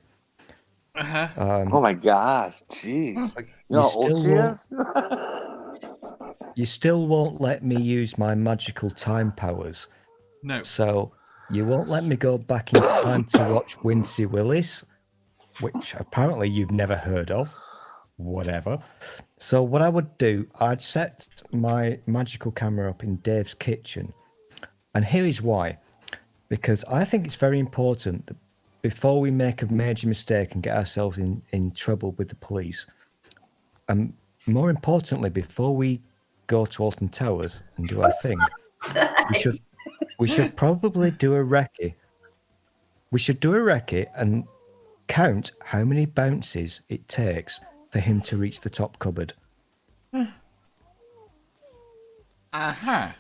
Oh my God. Jeez. You know how old still she is? You still won't let me use my magical time powers. No. So you won't let me go back in time to watch Wincy Willis, which apparently you've never heard of. Whatever. So what I would do, I'd set my magical camera up in Dave's kitchen. And here is why. Because I think it's very important that before we make a major mistake and get ourselves in trouble with the police, and more importantly, before we go to Alton Towers and do our thing, we should probably do a recce. We should do a recce and count how many bounces it takes for him to reach the top cupboard. Aha.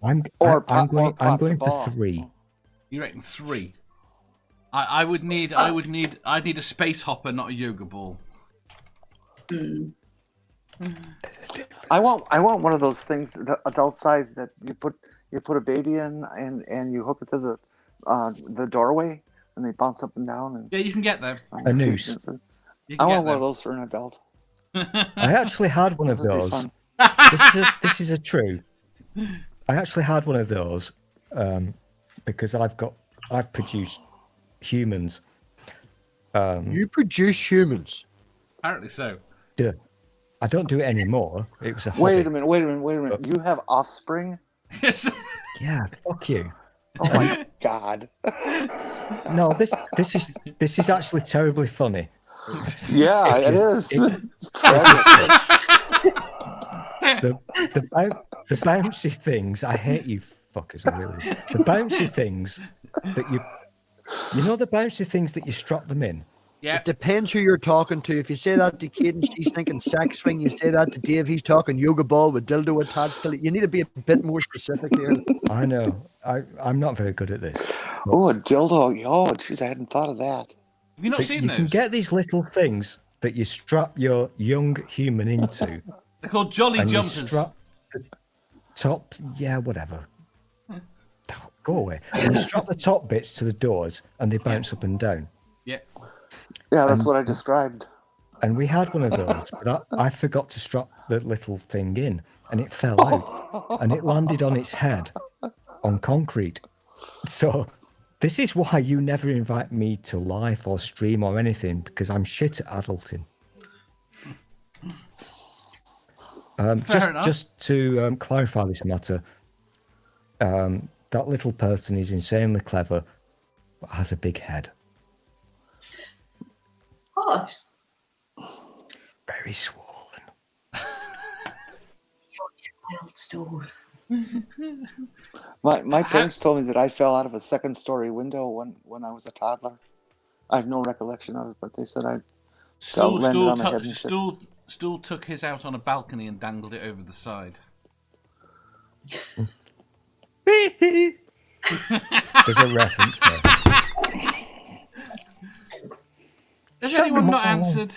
I'm going for 3. You reckon 3? I'd need a space hopper, not a yoga ball. I want one of those things, the adult size that you put a baby in and you hook it to the doorway and they bounce up and down. And Yeah, you can get them. A noose. You I can want get one of them. those for an adult. I actually had one of This would be those. fun. This is a true. I actually had one of those because I've produced humans. You produce humans. Apparently so. Duh. I don't do it anymore. It was a hobby. Wait a minute. You have offspring? Yes. Yeah, fuck you. Oh my God. No, this is actually terribly funny. Yeah, it is. It- It's tragic. The bouncy things. I hate you fuckers. I really. The bouncy things that you know the bouncy things that you strap them in. Yeah. It depends who you're talking to. If you say that to Cadence, she's thinking sex swing. You say that to Dave, he's talking yoga ball with dildo attached to it. You need to be a bit more specific here. I know. I'm not very good at this. Oh, a dildo. Oh, jeez, I hadn't thought of that. Have you not But seen you those? can get these little things that you strap your young human into. They're called jolly and you jumpers. strap the top. Yeah, whatever. Oh, go away. And you strap the top bits to the doors, and they bounce up and down. Yeah. Yeah, that's what I described. And we had one of those, but I forgot to strap the little thing in, and it fell out, and it landed on its head on concrete. So this is why you never invite me to live or stream or anything, because I'm shit at adulting. Fair enough. Just to clarify this matter, that little person is insanely clever, but has a big head. Gosh. Very swollen. Child Stool. My parents told me that I fell out of a second-story window when I was a toddler. I have no recollection of it, but they said I landed on the head and shit. Stool took his out on a balcony and dangled it over the side. There's a reference there. Has anyone not answered?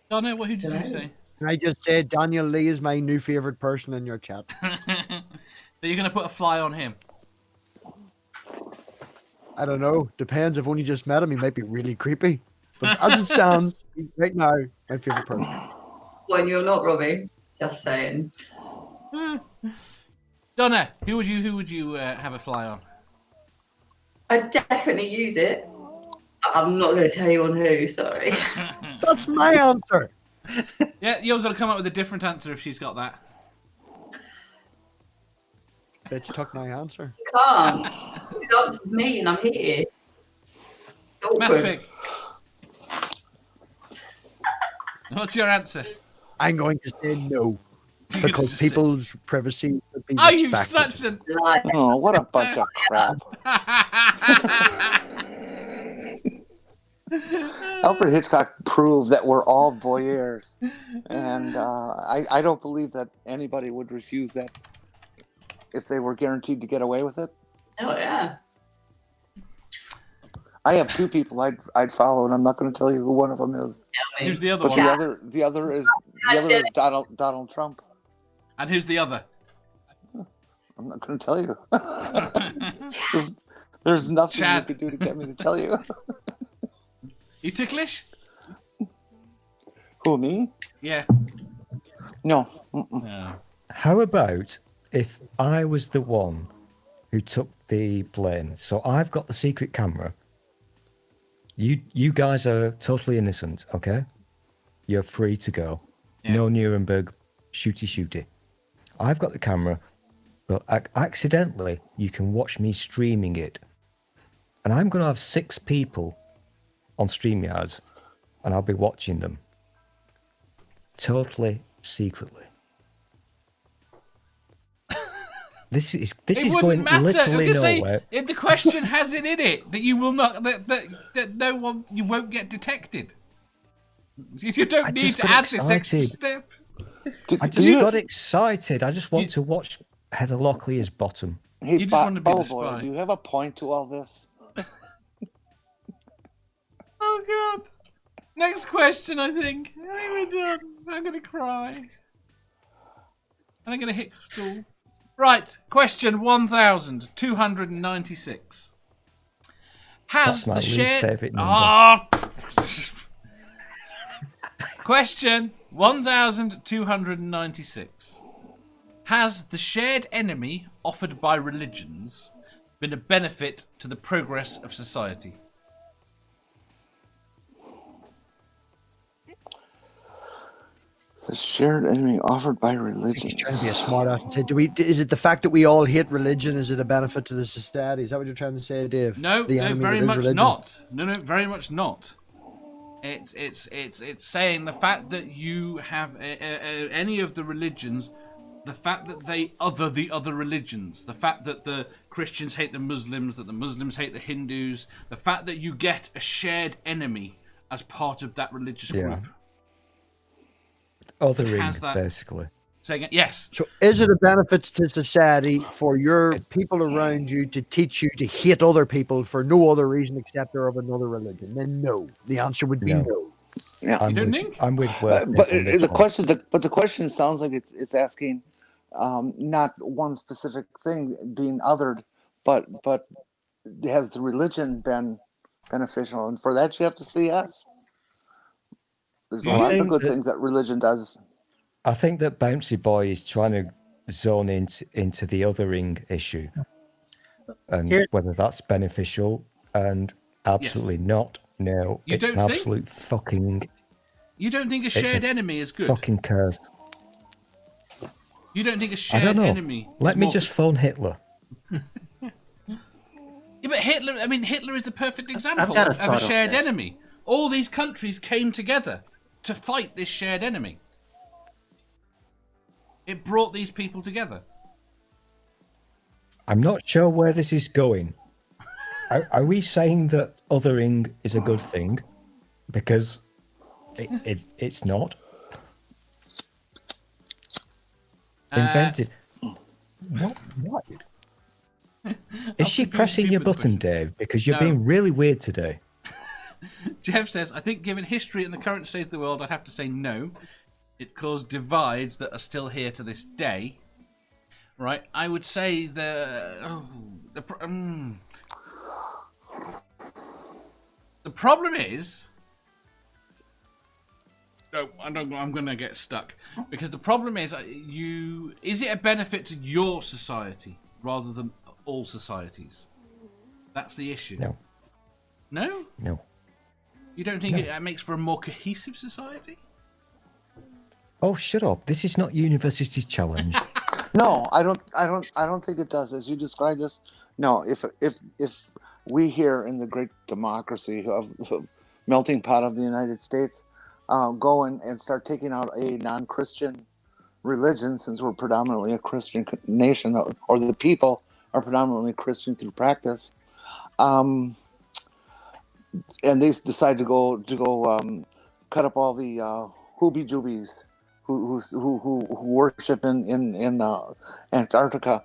Donna, who did you say? Can I just say Daniel Lee is my new favourite person in your chat? So you're going to put a fly on him? I don't know. Depends. I've only just met him. He might be really creepy. But as it stands, right now, my favourite person. When you're not, Robbie. Just saying. Donna, who would you have a fly on? I'd definitely use it. I'm not going to tell you on who, sorry. That's my answer. Yeah, you're going to come up with a different answer if she's got that. Bitch took my answer. You can't. It's answered me and I'm here. Awkward. MathPig. What's your answer? I'm going to say no. Because people's privacy would be Are you respected. such a... Lie. Oh, what a bunch of crap! Alfred Hitchcock proved that we're all voyeurs, and I don't believe that anybody would refuse that if they were guaranteed to get away with it. Oh, yeah. I have two people I'd follow, and I'm not going to tell you who one of them is. Who's the other But one? the other is Donald Trump. And who's the other? I'm not going to tell you. there's nothing Chad. you could do to get me to tell you. You ticklish? Who, me? Yeah. No. No. How about if I was the one who took the blame? So I've got the secret camera. You guys are totally innocent, okay? You're free to go. Yeah. No Nuremberg shooty. I've got the camera, but accidentally you can watch me streaming it. And I'm going to have 6 people on StreamYards, and I'll be watching them. Totally secretly. This is going literally nowhere. If the question has it in it that you will not, that no one, you won't get detected. You don't need to add this extra step. I just got excited. I just want to watch Heather Locklear's bottom. Hey, You just want to be the Boy, spy. do you have a point to all this? Oh god. Next question, I think. I think we're done. I'm gonna cry. And I'm gonna hit Stool. Right, question 1296. Has That's my the least shared favourite number. Question 1296. Has the shared enemy offered by religions been a benefit to the progress of society? The shared enemy offered by religion. He's trying to be a smart ass and say, is it the fact that we all hate religion? Is it a benefit to the society? Is that what you're trying to say, Dave? No, The no, enemy very that is much religion? not. No, very much not. It's saying the fact that you have any of the religions, the fact that they other the other religions, the fact that the Christians hate the Muslims, that the Muslims hate the Hindus, the fact that you get a shared enemy as part of that religious group. Othering, that- basically. Saying it, yes. So is it a benefit to society for your people around you to teach you to hate other people for no other reason except they're of another religion? Then no. The answer would be no. Yeah. You don't think? I'm with Wes But on this the one. question, the question sounds like it's asking not one specific thing being othered, but has the religion been beneficial? And for that, you have to say yes. There's a lot of good things that religion does. I think that Bouncy Boy is trying to zone into the othering issue, and whether that's beneficial, and absolutely not. No, You it's don't an think? absolute fucking You don't think a shared enemy is good? fucking curse. You don't think a I shared don't know. enemy? Let is me more just phone Hitler. Yeah, Yeah, but Hitler is the perfect example got a of a thought on shared this. enemy. All these countries came together to fight this shared enemy. It brought these people together. I'm not sure where this is going. Are we saying that othering is a good thing? Because it's not. Invented. What? Is she pressing your button, Dave? Because you're No. being really weird today. Jeff says, I think given history and the current state of the world, I'd have to say no. It caused divides that are still here to this day. Right? I would say the problem is... No, I'm going to get stuck. Because the problem is, is it a benefit to your society rather than all societies? That's the issue. No. No? No. You don't think it makes for a more cohesive society? Oh, shut up. This is not University Challenge. No, I don't think it does. As you described this, no. If we here in the great democracy of melting pot of the United States go and start taking out a non-Christian religion, since we're predominantly a Christian nation, or the people are predominantly Christian through practice, and they decide to go cut up all the hoobie doobies who worship in Antarctica.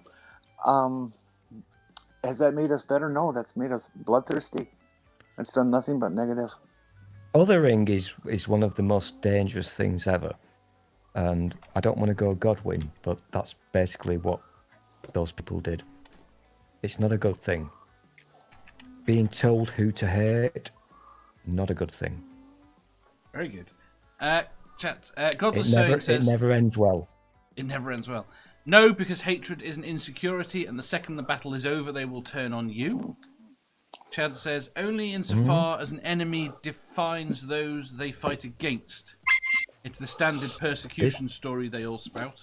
Has that made us better? No, that's made us bloodthirsty. It's done nothing but negative. Othering is one of the most dangerous things ever. And I don't want to go Godwin, but that's basically what those people did. It's not a good thing. Being told who to hate, not a good thing. Very good. Chat. Godless Sewing says... It never ends well. It never ends well. No, because hatred is an insecurity, and the second the battle is over, they will turn on you. Chad says, only insofar as an enemy defines those they fight against. It's the standard persecution story they all spout.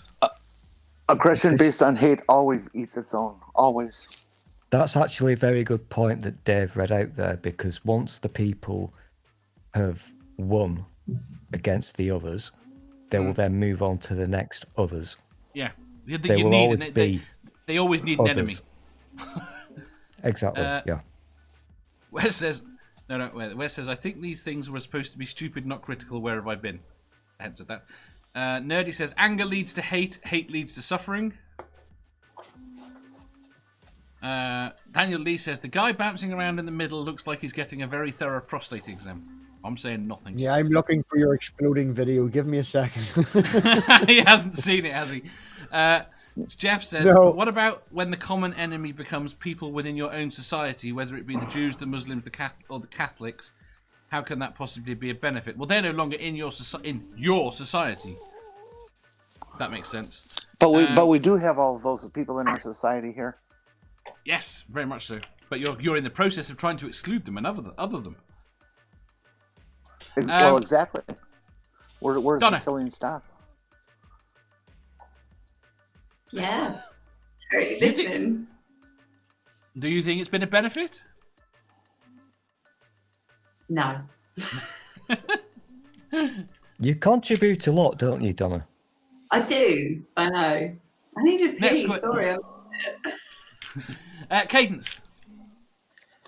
Aggression based on hate always eats its own. Always. That's actually a very good point that Dave read out there, because once the people have won against the others, they will then move on to the next others. Yeah. They will always be they always need an enemy. Exactly, yeah. Wes says, Wes says, I think these things were supposed to be stupid, not critical. Where have I been? I answered that. Nerdy says, anger leads to hate, hate leads to suffering. Daniel Lee says, the guy bouncing around in the middle looks like he's getting a very thorough prostate exam. I'm saying nothing. Yeah, I'm looking for your exploding video. Give me a second. He hasn't seen it, has he? Jeff says, No. But what about when the common enemy becomes people within your own society, whether it be the Jews, the Muslims, or the Catholics? How can that possibly be a benefit? Well, they're no longer in your society. That makes sense. But we do have all of those people in our society here. Yes, very much so. But you're in the process of trying to exclude them and other them. Well, exactly. Where's Donna. the killing stop? Yeah. Totally listening. Do you think it's been a benefit? No. You contribute a lot, don't you, Donna? I do. I know. I need a pee. Sorry. Cadence.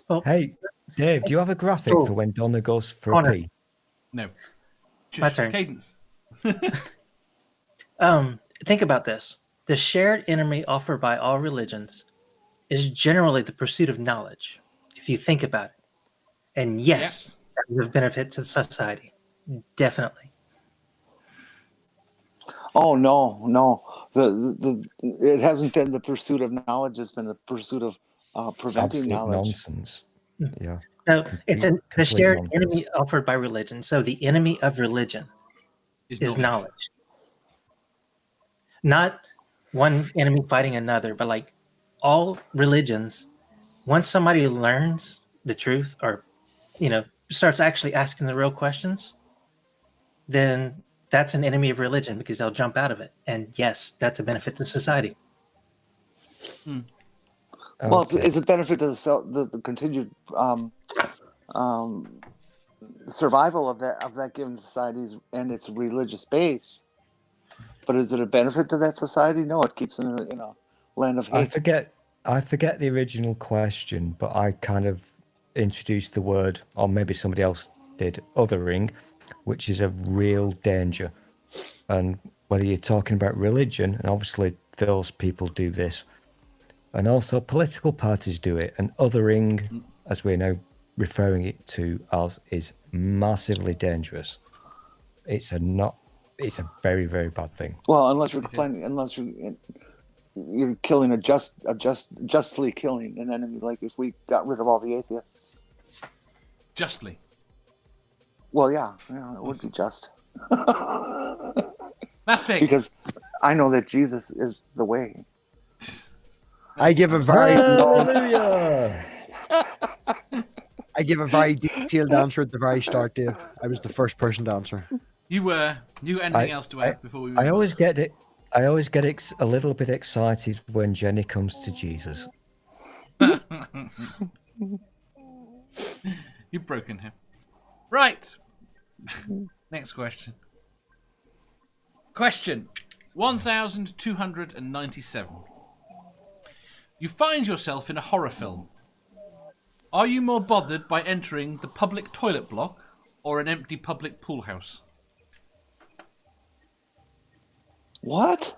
Well, Hey, Dave, do you have a graphic for when Donna goes for Connor. a pee? No. My turn. Cadence. Think about this. The shared enemy offered by all religions is generally the pursuit of knowledge, if you think about it. And yes, that is of benefit to society. Definitely. Oh no. It hasn't been the pursuit of knowledge. It's been the pursuit of preventing Absolute knowledge. nonsense. Yeah. No, it's the complete shared nonsense. enemy offered by religion. So the enemy of religion is knowledge. Not one enemy fighting another, but like all religions, once somebody learns the truth or, starts actually asking the real questions, then that's an enemy of religion because they'll jump out of it. And yes, that's a benefit to society. Well, Okay. it's a benefit to the continued survival of that given society and its religious base. But is it a benefit to that society? No, it keeps them in a land of I hate. forget the original question, but I kind of introduced the word, or maybe somebody else did, othering, which is a real danger. And whether you're talking about religion, and obviously those people do this, and also political parties do it, and othering, as we're now referring it to as, is massively dangerous. It's a very, very bad thing. Well, unless you're killing justly killing an enemy. Like if we got rid of all the atheists. Justly. Well, yeah, it would be just. MathPig. Because I know that Jesus is the way. I give a very Hallelujah! I give a very detailed answer at the very start, Dave. I was the first person to answer. You were. You anything else to add before we move I on? always get it. I always get a little bit excited when Jenny comes to Jesus. You've broken him. Right. Next question. Question 1297. You find yourself in a horror film. Are you more bothered by entering the public toilet block or an empty public pool house? What?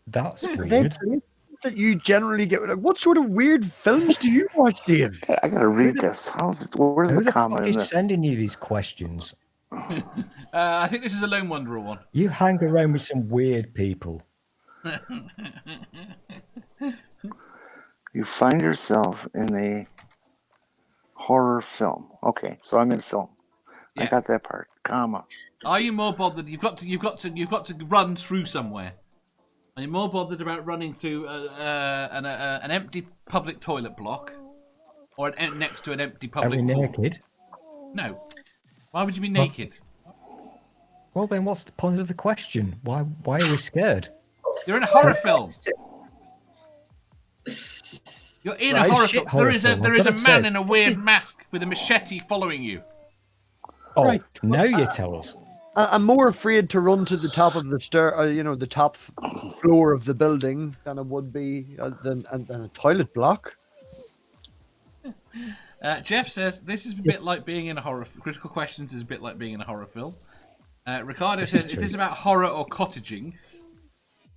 That's They weird. that you generally get. What sort of weird films do you watch, Dave? I gotta read this. Where's Who the the comment fuck in is this? sending you these questions? I think this is a Lone Wanderer one. You hang around with some weird people. You find yourself in a horror film. Okay, so I'm in film. I Yeah. got that part. Comma. Are you more bothered? You've got to run through somewhere. Are you more bothered about running through an empty public toilet block, or next to an empty Are public we pool? naked? No. Why would you be naked? Well, then what's the point of the question? Why are we scared? You're in a horror film. You're in a Right, horror shit, film. horror There is a film. there I've is a gotta man say, in a this weird is- mask with a machete following you. Oh, Right. now you tell us. I'm more afraid to run to the top of the the top floor of the building than I would be than a toilet block. Jeff says this is a bit like being in a horror. Critical questions is a bit like being in a horror film. Ricardo This says, is "Is this true. about horror or cottaging?"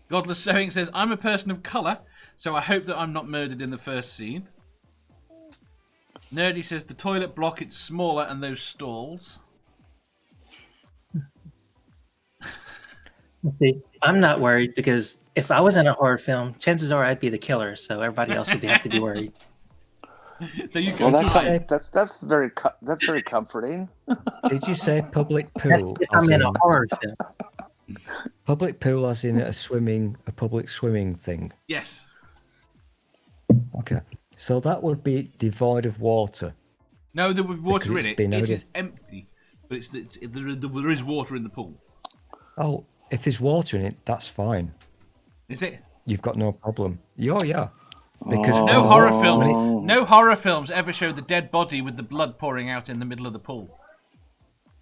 Godless Sewing says, "I'm a person of colour, so I hope that I'm not murdered in the first scene." Nerdy says, "The toilet block, it's smaller, and those stalls." See, I'm not worried because if I was in a horror film, chances are I'd be the killer, so everybody else would have to be worried. So you go Well, through. that's very comforting. Did you say public That's pool? if as I'm in a in- horror film. Public pool as in a public swimming thing. Yes. Okay. So that would be devoid of water. No, there was water Because in it's it. been It out is of- empty, but there is water in the pool. Oh, if there's water in it, that's fine. Is it? You've got no problem. Oh, yeah. Because No horror films ever show the dead body with the blood pouring out in the middle of the pool.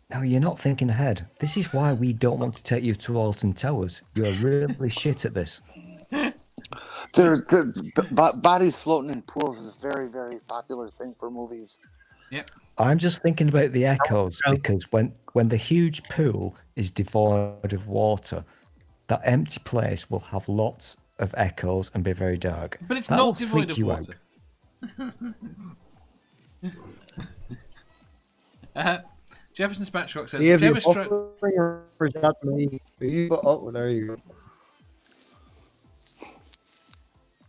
No, you're not thinking ahead. This is why we don't want to take you to Alton Towers. You're really shit at this. Bodies floating in pools is a very, very popular thing for movies. Yep. I'm just thinking about the echoes because when the huge pool is devoid of water, that empty place will have lots of echoes and be very dark. But it's That'll not devoid freak of you water. Jefferson Spatchcock says, Dave, whichever you're stru- buffering, or is that me? Oh, there you go.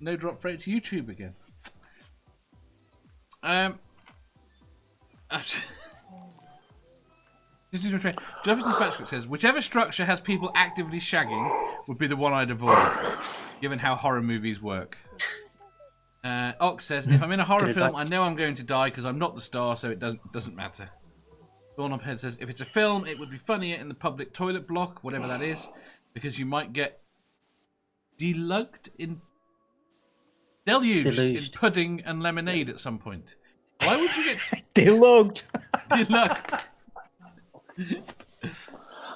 no drop rate to YouTube again. This is Jefferson Spatchcock says, whichever structure has people actively shagging would be the one I'd avoid, given how horror movies work. Ox says, if I'm in a horror Good film, advice. I know I'm going to die because I'm not the star, so it doesn't matter. Dawn Up Head says, if it's a film, it would be funnier in the public toilet block, whatever that is, because you might get delugged in deluged in Deluged. pudding and lemonade at some point. Why would you get Delugged. deluxe?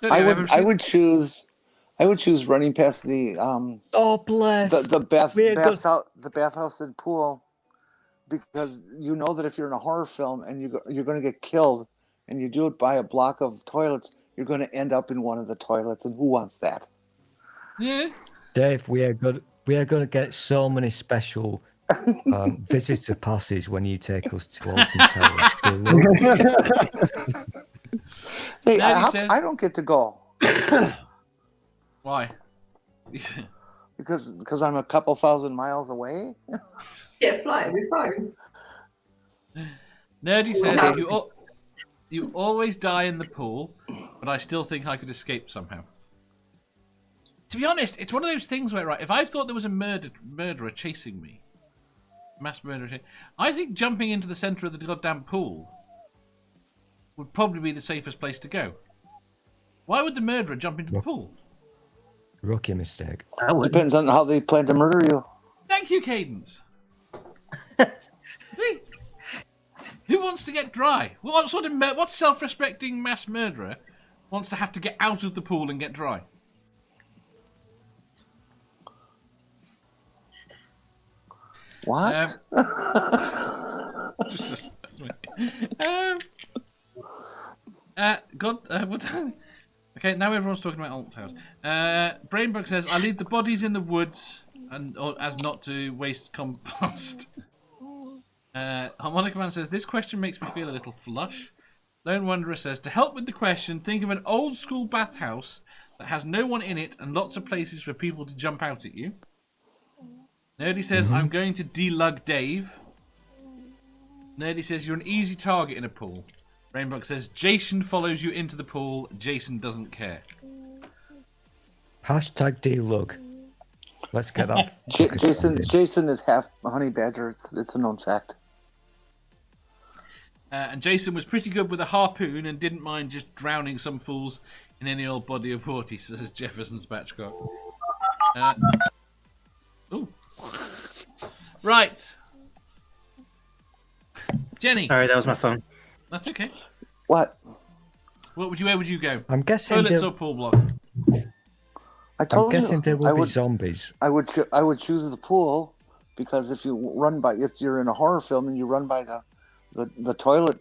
I would choose running past the Oh, bless. the We're good. bathhouse and pool, because you know that if you're in a horror film and you're going to get killed, and you do it by a block of toilets, you're going to end up in one of the toilets, and who wants that? Yeah. Dave, we are going to get so many special visitor passes when you take us to Alton Towers. Hey, Maddie says- I don't get to go Why? because I'm a couple thousand miles away. Get a flight, it'll be fine. Nerdy says No. you always die in the pool, but I still think I could escape somehow. To be honest, it's one of those things where, right, if I thought there was a murderer chasing me, mass murderer, I think jumping into the centre of the goddamn pool would probably be the safest place to go. Why would the murderer jump into the pool? Rookie mistake. I would. Depends on how they plan to murder you. Thank you, Cadence. See? Who wants to get dry? What self-respecting mass murderer wants to have to get out of the pool and get dry? What? Okay, now everyone's talking about Alt Towers. Brainbug says, I leave the bodies in the woods as not to waste compost. Harmonica Man says, this question makes me feel a little flush. Lone Wanderer says, to help with the question, think of an old school bathhouse that has no one in it and lots of places for people to jump out at you. Nerdy says, I'm going to delug Dave. Nerdy says, you're an easy target in a pool. Rainbug says, Jason follows you into the pool. Jason doesn't care. Hashtag delug. Let's get that. Jason is half a honey badger. It's a known fact. And Jason was pretty good with a harpoon and didn't mind just drowning some fools in any old body of water, says Jefferson Spatchcock. Ooh. Right. Jenny. Sorry, that was my phone. That's okay. What? Where would you go? I'm guessing. Toilets or pool block? I told I'm guessing there will I be would, zombies. I would choose the pool, because if you're in a horror film and you run by the toilet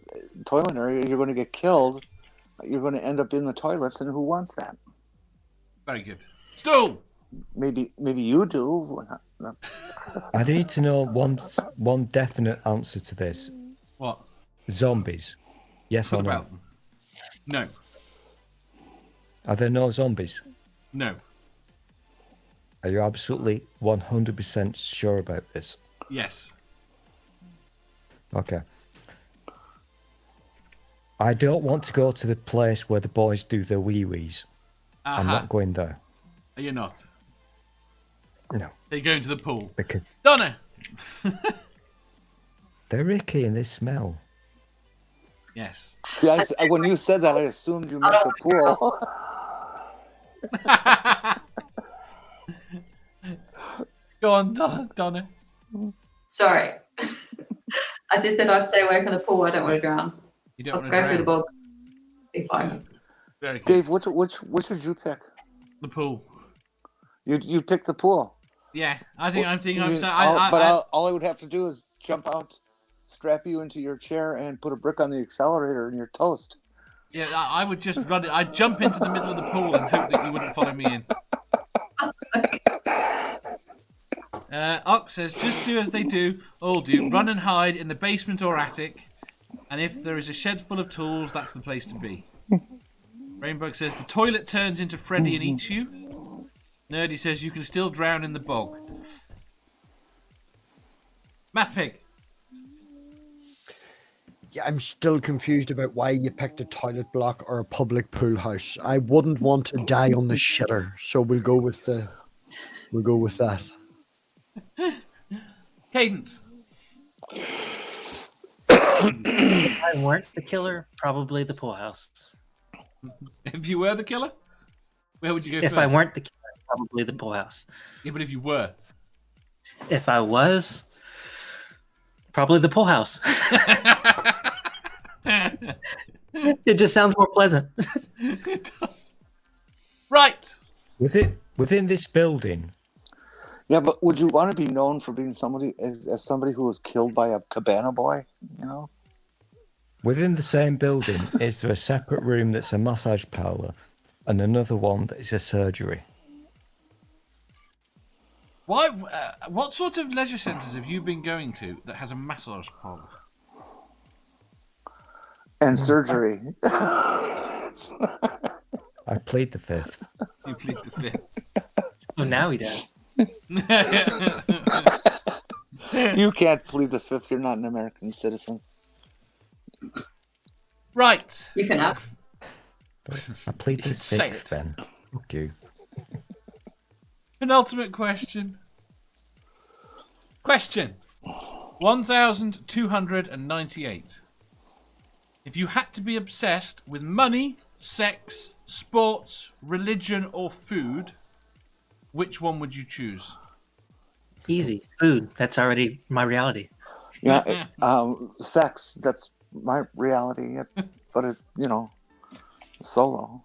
area, you're going to get killed. You're going to end up in the toilets, and who wants that? Very good. Stool. Maybe you do. I need to know one definite answer to this. What? Zombies. Yes What or no? about them? No. Are there no zombies? No. Are you absolutely 100% sure about this? Yes. Okay. I don't want to go to the place where the boys do their wee-wees. I'm not going there. Are you not? No. Are you going to the pool? Because Donna. they're icky and they smell. Yes. See, when you said that, I assumed you meant the pool. Go on, Donna. Sorry. I just said I'd stay away from the pool. I don't want to drown. You don't I'll want to go through the drown. bog. Be fine. Very good. Dave, which would you pick? The pool. You pick the pool. Yeah, I'm saying. All I would have to do is jump out, strap you into your chair, and put a brick on the accelerator, and you're toast. Yeah, I would just run it. I'd jump into the middle of the pool and hope that you wouldn't follow me in. Ox says, just do as they all do. Run and hide in the basement or attic. And if there is a shed full of tools, that's the place to be. Rainbug says, the toilet turns into Freddy and eats you. Nerdy says, you can still drown in the bog. MathPig. Yeah, I'm still confused about why you picked a toilet block or a public pool house. I wouldn't want to die on the shitter, so we'll go with that. Cadence. If I weren't the killer, probably the pool house. If you were the killer, where would you go If first? I weren't the killer, probably the pool house. Yeah, but if you were. If I was, probably the pool house. It just sounds more pleasant. It does. Right. Within this building, Yeah, but would you want to be known for being somebody as somebody who was killed by a cabana boy? You know. within the same building, is there a separate room that's a massage parlor and another one that is a surgery? Why? What sort of leisure centres have you been going to that has a massage parlour? And surgery. I plead the fifth. You plead the fifth. Oh, now he does. You can't plead the fifth. You're not an American citizen. Right. You can have. I plead the Say sixth, it. then. Fuck you. Penultimate question. Question 1298. If you had to be obsessed with money, sex, sports, religion, or food, which one would you choose? Easy. Food. That's already my reality. Yeah, sex. That's my reality. But it's solo.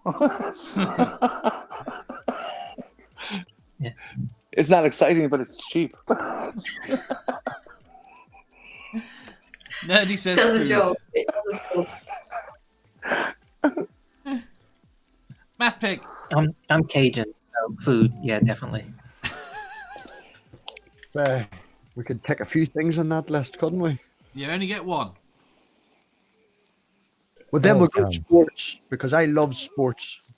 Yeah. It's not exciting, but it's cheap. Nerdy says Does the food. job. It does the job. MathPig. I'm Cajun, so food. Yeah, definitely. We could pick a few things on that list, couldn't we? You only get one. But then Oh, we'll go damn. sports because I love sports.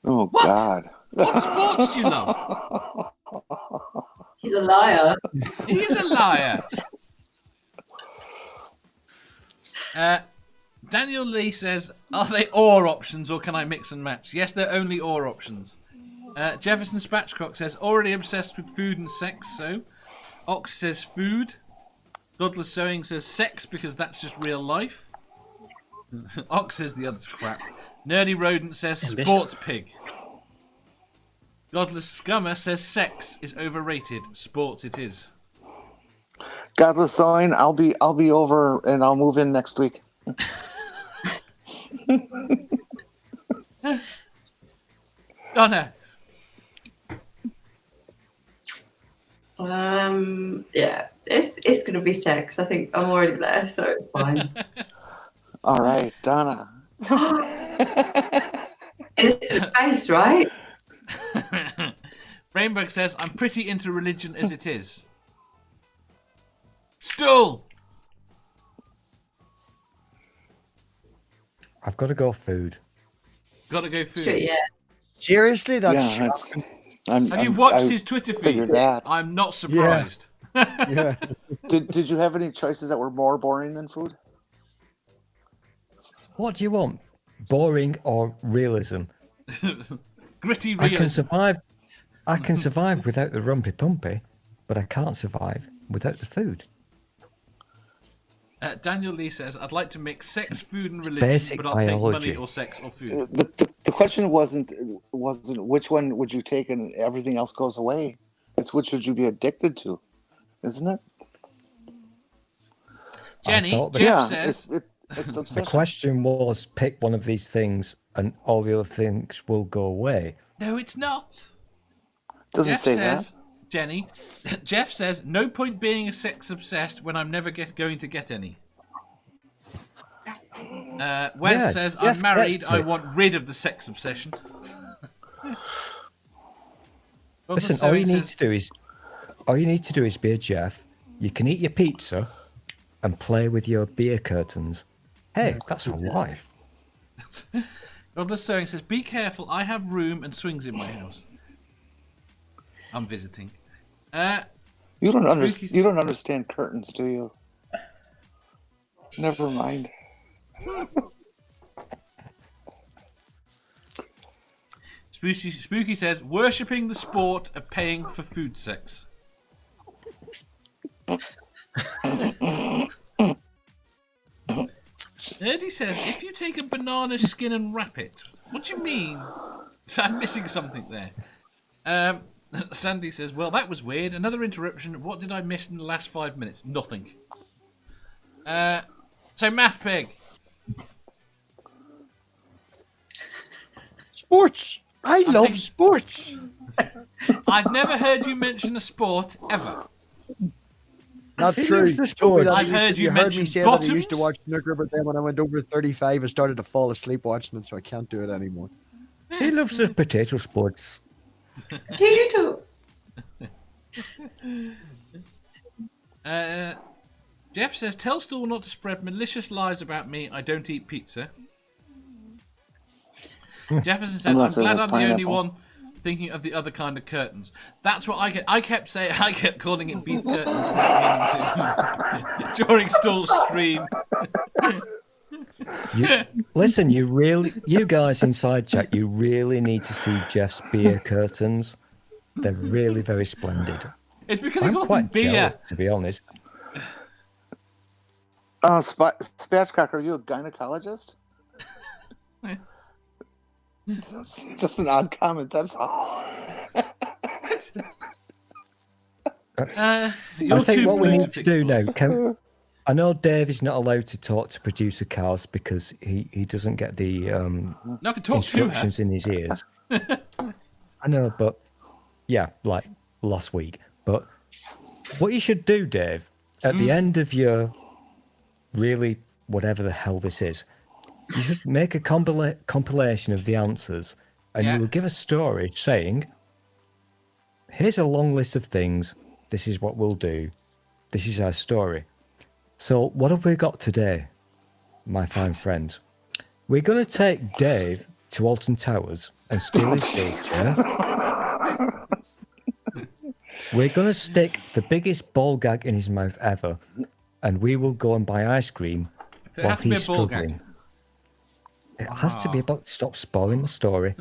Oh What? God. What sports do you love? He's a liar. He is a liar. Daniel Lee says, are they or options or can I mix and match? Yes, they're only or options. Jefferson Spatchcock says, already obsessed with food and sex, so. Ox says food. Godless Sewing says sex because that's just real life. Ox says the other's crap. Nerdy Rodent says Ambition. sports pig. Godless Scummer says sex is overrated. Sports it is. Godless Sewing. I'll be over and I'll move in next week. Donna. Yeah, it's gonna be sex. I think I'm already there, so it's fine. All right, Donna. Innocent face, right? Rainbow says, I'm pretty into religion as it is. Stool. I've got to go food. Gotta go food. Sure, yeah. Seriously, that's Yeah, shocking. Have you watched his Twitter feed? figured that. I'm not surprised. Yeah. Did you have any choices that were more boring than food? What do you want? Boring or realism? Gritty I can realism. survive. I can survive without the rumpy pumpy, but I can't survive without the food. Daniel Lee says, I'd like to mix sex, food, and religion, basic but I'll take money biology. or sex or food. The question wasn't which one would you take and everything else goes away. It's which would you be addicted to, isn't it? Jenny, thought that- Jeff Yeah, says, it's The obsession. question was, pick one of these things, and all the other things will go away. no, it's not. Doesn't Jeff say says, Jenny, Jeff says, no point being a sex obsessed when I'm never going to get any. Wes Yeah, says, Jeff I'm married, gets I it. want rid of the sex obsession. Listen, all you need to do is be a Jeff. You can eat your pizza and play with your beer curtains. Hey, that's a life. Godless Sewing says, be careful, I have room and swings in my house. I'm visiting. You don't Spooky- You don't understand curtains, do you? Never mind. Spooky says, worshipping the sport of paying for food sex. Nerdy says, if you take a banana skin and wrap it, what do you mean? So I'm missing something there. Sandy says, well, that was weird. Another interruption. What did I miss in the last 5 minutes? Nothing. So, MathPig. Sports. I love sports. I've never heard you mention a sport ever. Not He true. loves the You told me sport. that I've you used heard to- you heard me mention say that I used to bottoms. watch snooker, but then when I went over 35, I started to fall asleep watching it, so I can't do it anymore. He loves the potato sports. Do you too? Jeff says, tell Stool not to spread malicious lies about me. I don't eat pizza. Jefferson says, I'm Unless it glad has I'm the only pineapple. one thinking of the other kind of curtains. That's what I get. I kept calling it beef curtains during Stool's stream. Listen, you guys inside chat, you really need to see Jeff's beer curtains. They're really very splendid. It's because he I'm calls them quite beer. jealous, to be honest. Spatchcock, are you a gynecologist? That's just an odd comment, that's all. I You're think too what we blue need to pick do now, sports. I know Dave is not allowed to talk to producer Cars because he doesn't get the No, I can talk to her. instructions in his ears. I know, but yeah, like last week. But what you should do, Dave, at the end of your really whatever the hell this is, you should make a compilation of the answers, and Yeah. you will give a story saying, "Here's a long list of things. This is what we'll do. This is our story." So, what have we got today, my fine friends? We're going to take Dave to Alton Towers and steal his wheelchair. We're going to stick the biggest ball gag in his mouth ever, and we will go and buy ice cream Does it while have to be he's a ball struggling. gag? It has to be about stop spoiling my story.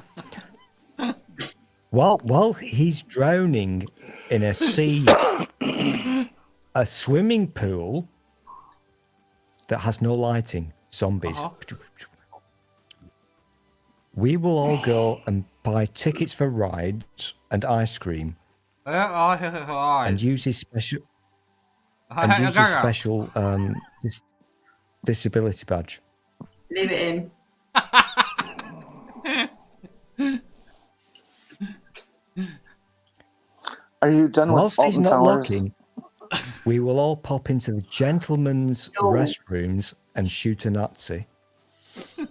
While he's drowning in a sea, a swimming pool that has no lighting, zombies. We will all go and buy tickets for rides and ice cream, and use his special disability badge. Leave it in. Are you done Whilst with he's Alton not Towers? looking, we will all pop into the gentlemen's Oh. restrooms and shoot a Nazi. Do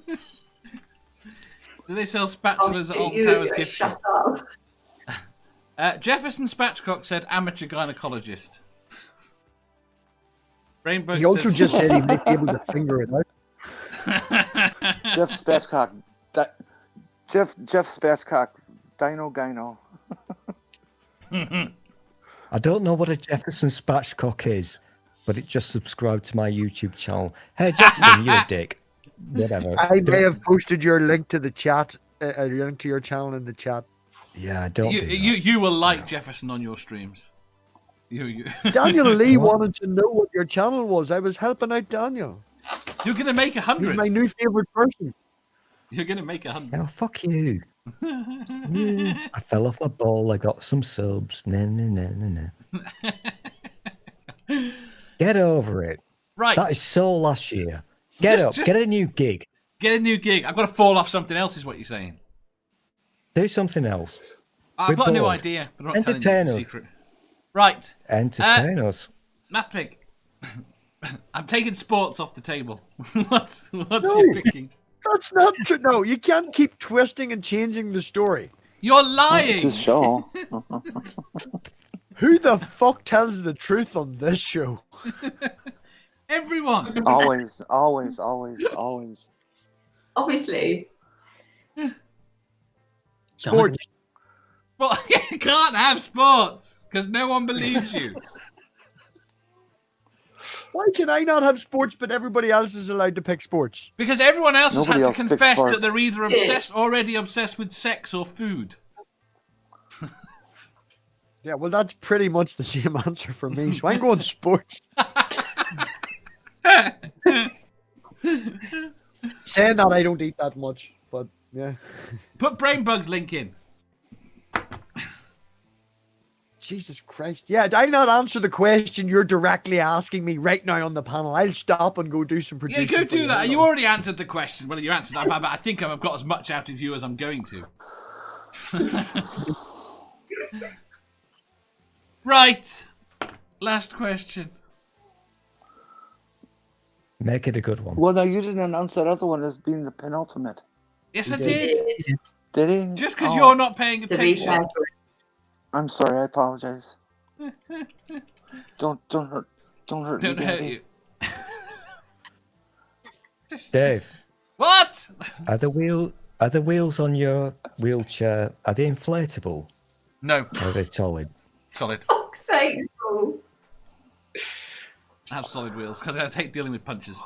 they sell spatulas at Alton You Towers gift shop? shut up. Jefferson Spatchcock said amateur gynecologist. Rainbow He also says, just said he might be able to finger it out. Jeff Spatchcock. Jeff Spatchcock. Dino Gyno. I don't know what a Jefferson spatchcock is, but it just subscribed to my YouTube channel. Hey Jefferson, you're a dick. Whatever. I may have posted your link to the chat, your link to your channel in the chat. Yeah, don't do that. you will like Jefferson on your streams. You. Daniel Lee wanted to know what your channel was. I was helping out Daniel. You're gonna make He's 100. my new favorite person. You're gonna make 100. Oh, fuck you. Yeah, I fell off my ball. I got some subs. No. Get over it. Right. That is so last year. Get Just- up. just- Get a new gig. Get a new gig. I've got to fall off something else, is what you're saying. Do something else. I've We're got a new bored. Entertain idea, but I'm not telling you it's a us. secret. Right. Entertain us. MathPig. I'm taking sports off the table. What's No. you picking? That's not true. No, you can't keep twisting and changing the story. You're It's lying. his show. Who the fuck tells the truth on this show? Everyone. Always. Obviously. Sports. Well, you can't have sports because no one believes you. Why can I not have sports, but everybody else is allowed to pick sports? Because everyone else has Nobody had else to picks confess that sports. they're either already obsessed with sex or food. Yeah, well, that's pretty much the same answer for me. So I'm going sports. Saying that, I don't eat that much, but yeah. Put Brainbug's link in. Jesus Christ. Yeah, I'll not answer the question you're directly asking me right now on the panel. I'll stop and go do some Yeah, producing. go for do that. Hold You on. already answered the question. Well, you answered that, but I think I've got as much out of you as I'm going to. Right. Last question. Make it a good one. Well, no, you didn't announce that other one as being the penultimate. Yes, I did. did. Did he? Just because Oh, you're not paying To be attention. fair, I'm sorry. I apologize. Don't hurt. Don't hurt me, Don't hurt Daddy. you. Dave, What? are the wheels on your wheelchair, are they inflatable? No. Or are they solid? Solid. fuck's sake. Oh. I have solid wheels because I take dealing with punches.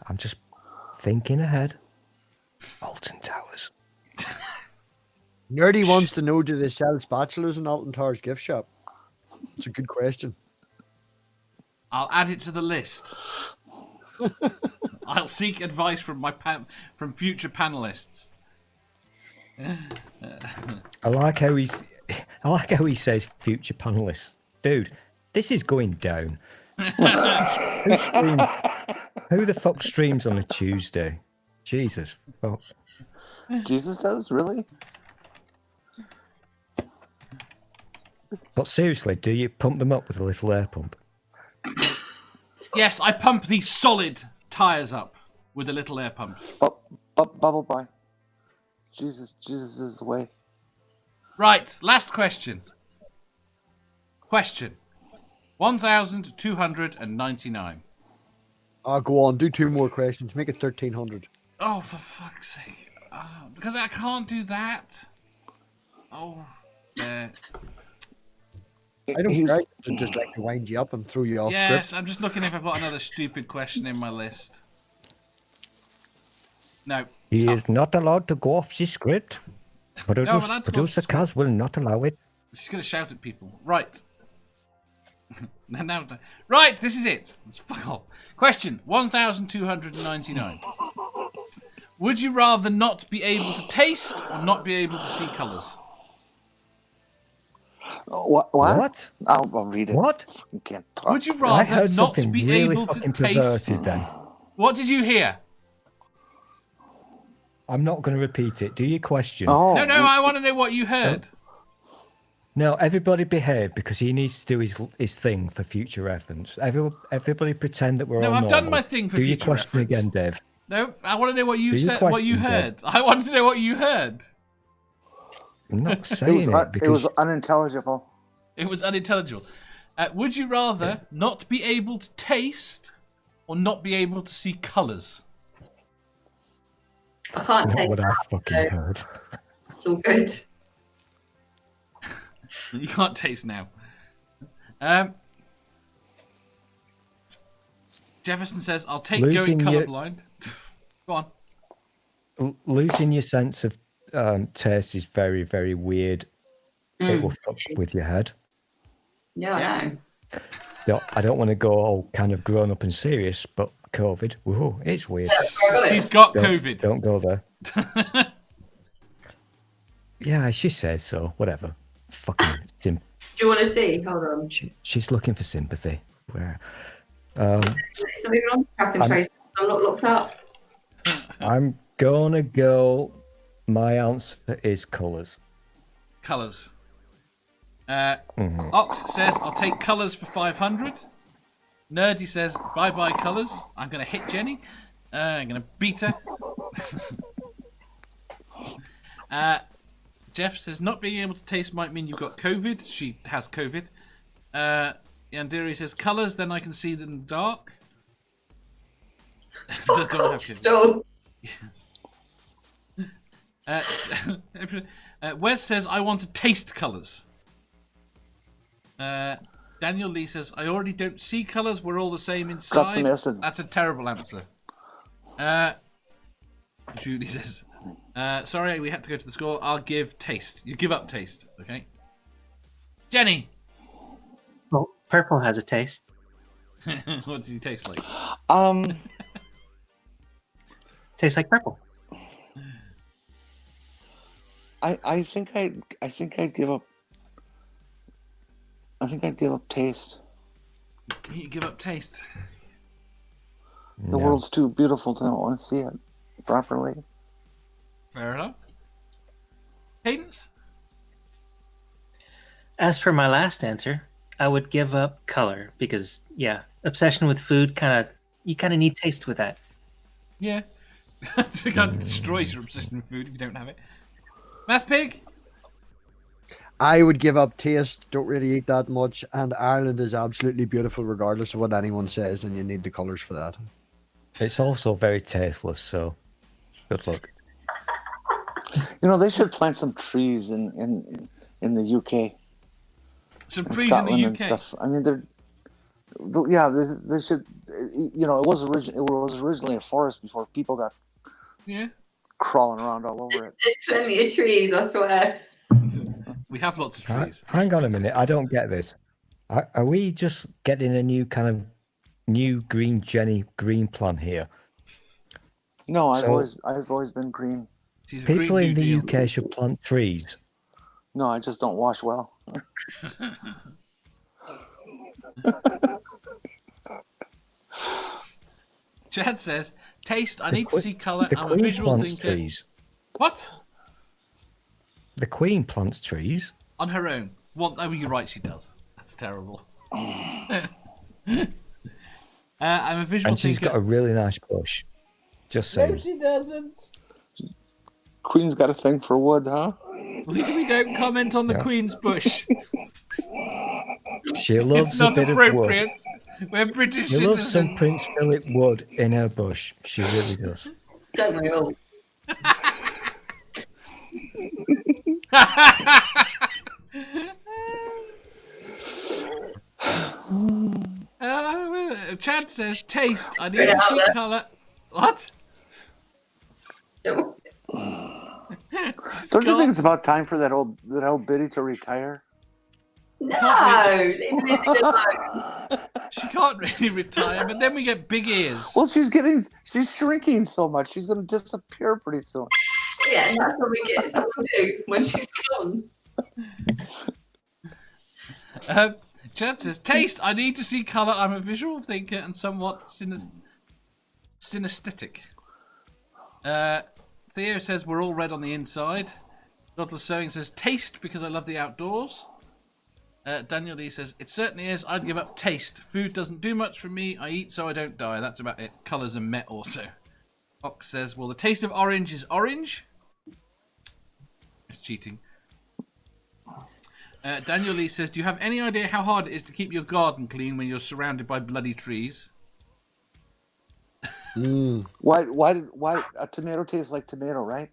I'm just thinking ahead. Alton Towers. Nerdy wants to know, do they sell spatulas in Alton Towers gift shop? It's a good question. I'll add it to the list. I'll seek advice from from future panelists. I like how he says future panelists. Dude, this is going down. Who the fuck streams on a Tuesday? Jesus fuck. Jesus does? Really? But seriously, do you pump them up with a little air pump? Yes, I pump these solid tyres up with a little air pump. Bubble boy. Jesus is the way. Right, last question. Question 1,299. Go on, do 2 more questions. Make it 1,300. Oh, for fuck's sake. Because I can't do that. Oh, I don't care. I just like to wind you up and throw you off yes, script. I'm just looking if I've got another stupid question in my list. No. He is not allowed to go off the script. but that's not Producer script. Kaz will not allow it. She's going to shout at people. Right. Right, this is it. Let's fuck off. Question 1,299. Would you rather not be able to taste or not be able to see colours? What? What? I'll read it. What? You can't talk. Would you I rather heard not something be really able to fucking taste? perverted then. What did you hear? I'm not going to repeat it. Do your question. Oh, No, I want to know what you heard. No, everybody behave because he needs to do his thing for future reference. Everybody pretend that we're No, all I've done normal. my thing for do your future question reference. again, Dave. No, I want to know what you Do your said. What you question, heard. I want to know what you heard. I'm not it saying was, it because it was unintelligible. It was unintelligible. Would you rather not be able to taste or not be able to see colours? I can't not take what I that. fucking so heard. It's all good. You can't taste now. Jefferson says, "I'll take Losing going your- colourblind." Go on. Losing your sense of taste is very, very weird. It will fuck with your head. Yeah, I know. No, I don't want to go all kind of grown up and serious, but COVID, woohoo, it's weird. She's got Don't- COVID. Don't go there. Yeah, she says so. Whatever. Fucking Do you want to see? Hold on. she's looking for sympathy. Where? So moving on to track and trace. I'm not locked up. I'm gonna go. My answer is colours. Colours. Ox says, "I'll take colours for 500." Nerdy says, "Bye colours." I'm going to hit Jenny. I'm going to beat her. Jeff says, "Not being able to taste might mean you've got COVID." She has COVID. Yandiri says, "Colours, then I can see them in the dark." Does Donna have COVID? Stool. Wes says, "I want to taste colours." Daniel Lee says, "I already don't see colours. We're all the same Drop some inside." acid. That's a terrible answer. Julie says, "Sorry, we had to go to the score. I'll give taste." You give up taste, okay? Jenny, Well, purple has a taste. what does he taste like? Tastes like purple. I think I'd give up. I think I'd give up taste. You give up taste. The world's too beautiful to not want to see it properly. Fair enough. Cadence? As per my last answer, I would give up color because, yeah, obsession with food you kind of need taste with that. Yeah. It kind of destroys your obsession with food if you don't have it. MathPig? I would give up taste. Don't really eat that much, and Ireland is absolutely beautiful, regardless of what anyone says, and you need the colours for that. It's also very tasteless, so good luck. You know, they should plant some trees in the UK. Some and trees Scotland in the and UK. stuff. I mean, they should. You know, it was originally a forest before people got Yeah. crawling around all over it. There's plenty of trees, I swear. We have lots of trees. Hang on a minute, I don't get this. Are we just getting a new kind of green Jenni Green plan here? No, I've So- always been green. She's a People Green in New the Deal. UK should plant trees. No, I just don't wash well. Chad says, taste, I The need to Queen- see colour. The I'm a Queen visual plants thinker. trees. What? The Queen plants trees. On her own. Well, oh, you're right, she does. That's terrible. I'm a visual And she's thinker. got a really nice bush. Just No, saying. she doesn't. Queen's got a thing for wood, huh? We don't comment on the Yeah. Queen's bush. She loves It's a not bit of wood. appropriate. We're British She loves some citizens. Prince Philip wood in her bush. She really does. Don't we all? Chad says, taste, I need Put it to out see there. colour. What? Don't- Don't you think it's about time for that old biddy to retire? No, leave it alone. She can't really retire, but then we get big ears. Well, she's shrinking so much. She's going to disappear pretty soon. Yeah, and that's what we get someone do when she's gone. Chad says, taste, I need to see colour. I'm a visual thinker and somewhat synesthetic. Theo says, we're all red on the inside. Dr. Sewing says, taste because I love the outdoors. Daniel Lee says, it certainly is. I'd give up taste. Food doesn't do much for me. I eat so I don't die. That's about it. Colours are met also. Fox says, well, the taste of orange is orange. It's cheating. Daniel Lee says, do you have any idea how hard it is to keep your garden clean when you're surrounded by bloody trees? Why a tomato tastes like tomato, right?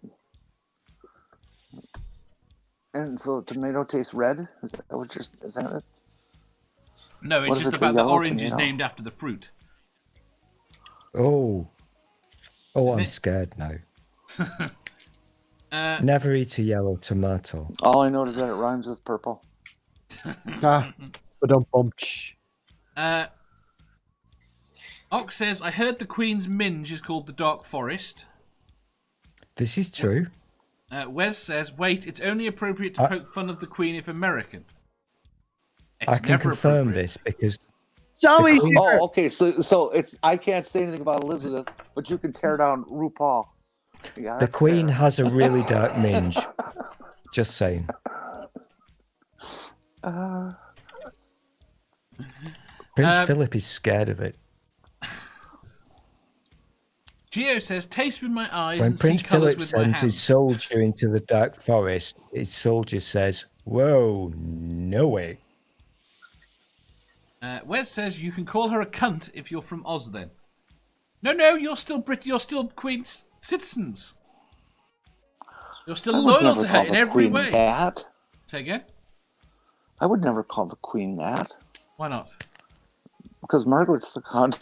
And so tomato tastes red? Is that it? No, What it's if just it's a about the yellow orange is tomato? named after the fruit. Oh, I'm it? scared now. Never eat a yellow tomato. All I know is that it rhymes with purple. But don't bump. Ox says, I heard the Queen's Minge is called the Dark Forest. This is true. Wes says, wait, it's only appropriate to poke fun of the Queen if American. It's I can never confirm appropriate. this because Sammy, The Queen- Oh, okay. So it's I can't say anything about Elizabeth, but you can tear down RuPaul. Yeah, the that's Queen fair. has a really dark minge. Just saying. Prince Philip is scared of it. Geo says, taste with my eyes When and Prince see colours Philip with my sends his hands. soldier into the dark forest, his soldier says, "Whoa, no way." Wes says, you can call her a cunt if you're from Oz then. No, you're still You're still Queen's citizens. You're still I would loyal never to her call in the every Queen way. that. Say again? I would never call the Queen that Why not? because Margaret's the cunt.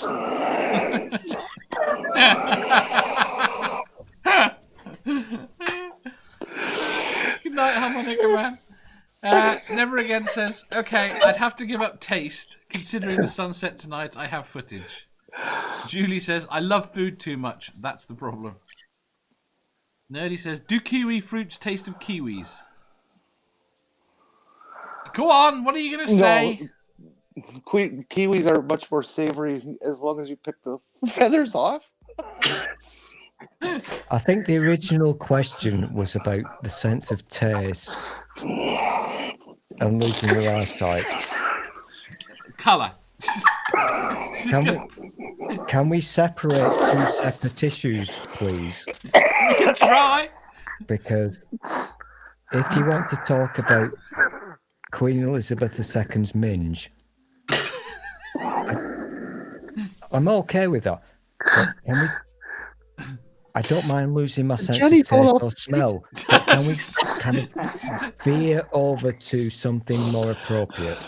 Good night, harmonica man. Never Again says, okay, I'd have to give up taste. Considering the sunset tonight, I have footage. Julie says, I love food too much. That's the problem. Nerdy says, do kiwi fruits taste of kiwis? Go on, what are you going to say? Kiwis are much more savory as long as you pick the feathers off. I think the original question was about the sense of taste and losing your eyesight. Colour. Can we separate two separate tissues, please? We can try. Because if you want to talk about Queen Elizabeth II's minge, I'm okay with that. But can we? I don't mind losing my sense Jenni, of taste fall or off. smell. But can we veer over to something more appropriate?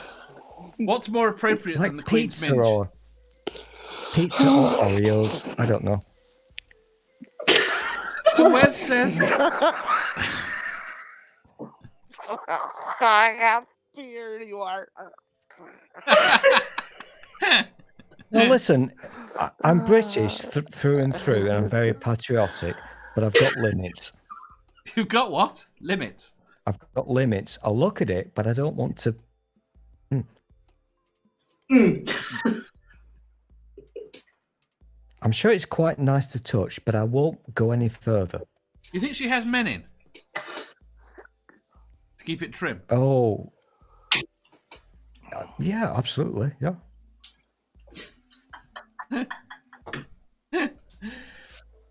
What's more appropriate Like than the Queen's pizza minge? or Oreos? I don't know. Wes says, I have fear you are. Well, listen, I'm British through and through, and I'm very patriotic, but I've got limits. you've got what? Limits. I've got limits. I'll look at it, but I don't want to. I'm sure it's quite nice to touch, but I won't go any further. You think she has men in? To keep it trim. Oh, yeah, absolutely, yeah.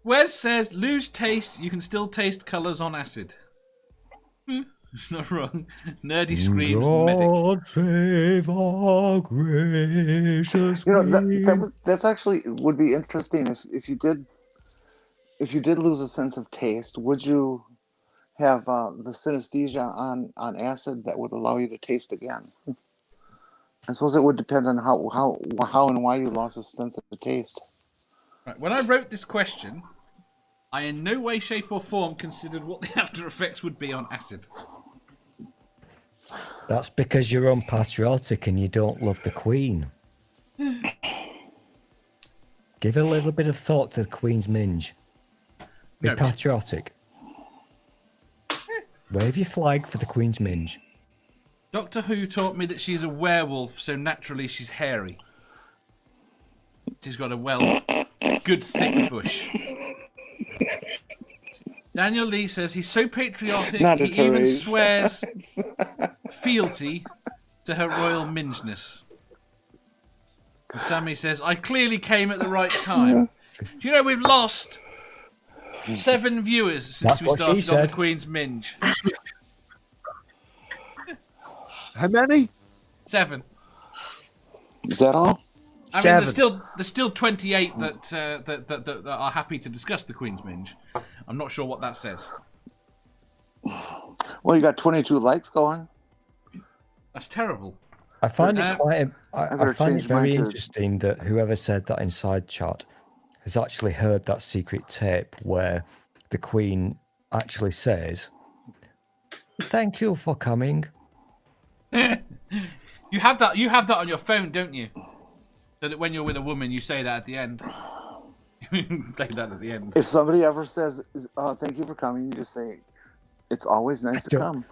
Wes says, lose taste, you can still taste colours on acid. It's not wrong. Nerdy screams, medic. God save our gracious Queen. That's actually would be interesting if you did lose a sense of taste. Would you have the synesthesia on acid that would allow you to taste again? I suppose it would depend on how and why you lost a sense of taste. Right, when I wrote this question, I in no way, shape or form considered what the after effects would be on acid. That's because you're unpatriotic and you don't love the Queen. Give a little bit of thought to the Queen's minge. Be No. patriotic. Wave your flag for the Queen's minge. Doctor Who taught me that she's a werewolf, so naturally she's hairy. She's got a good thick bush. Daniel Lee says he's so patriotic Not he at her even age. swears fealty to her royal mingeness. And Sammy says, I clearly came at the right time. Do you know we've lost 7 viewers since That's we what she started on the said. Queen's Minge? How many? 7. Is that all? I mean, there's still 28 that are happy to discuss the Queen's Minge. I'm not sure what that says. Well, you got 22 likes going. That's terrible. I find it quite. I I better find it change very mine to- interesting that whoever said that inside chat has actually heard that secret tape where the Queen actually says, "Thank you for coming." You have that on your phone, don't you? So that when you're with a woman, you say that at the end. Say that at the end. If somebody ever says, "Thank you for coming," you just say, "It's always nice to don't- come."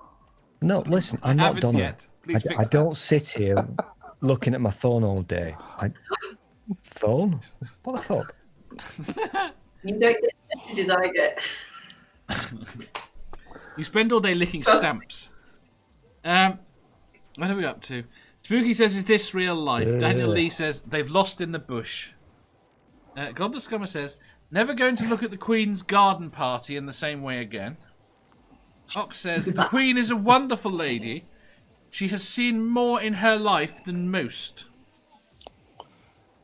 No, listen, I'm not haven't Donna. yet. Please fix I that. don't sit here looking at my phone all day. Phone? What the fuck? You don't get the messages I get. You spend all day licking stamps. What are we up to? Spooky says, "Is this real life?" Daniel Lee says, "They've lost in the bush." God the Scummer says, "Never going to look at the Queen's garden party in the same way again." Ox says, "The Queen is a wonderful lady. She has seen more in her life than most."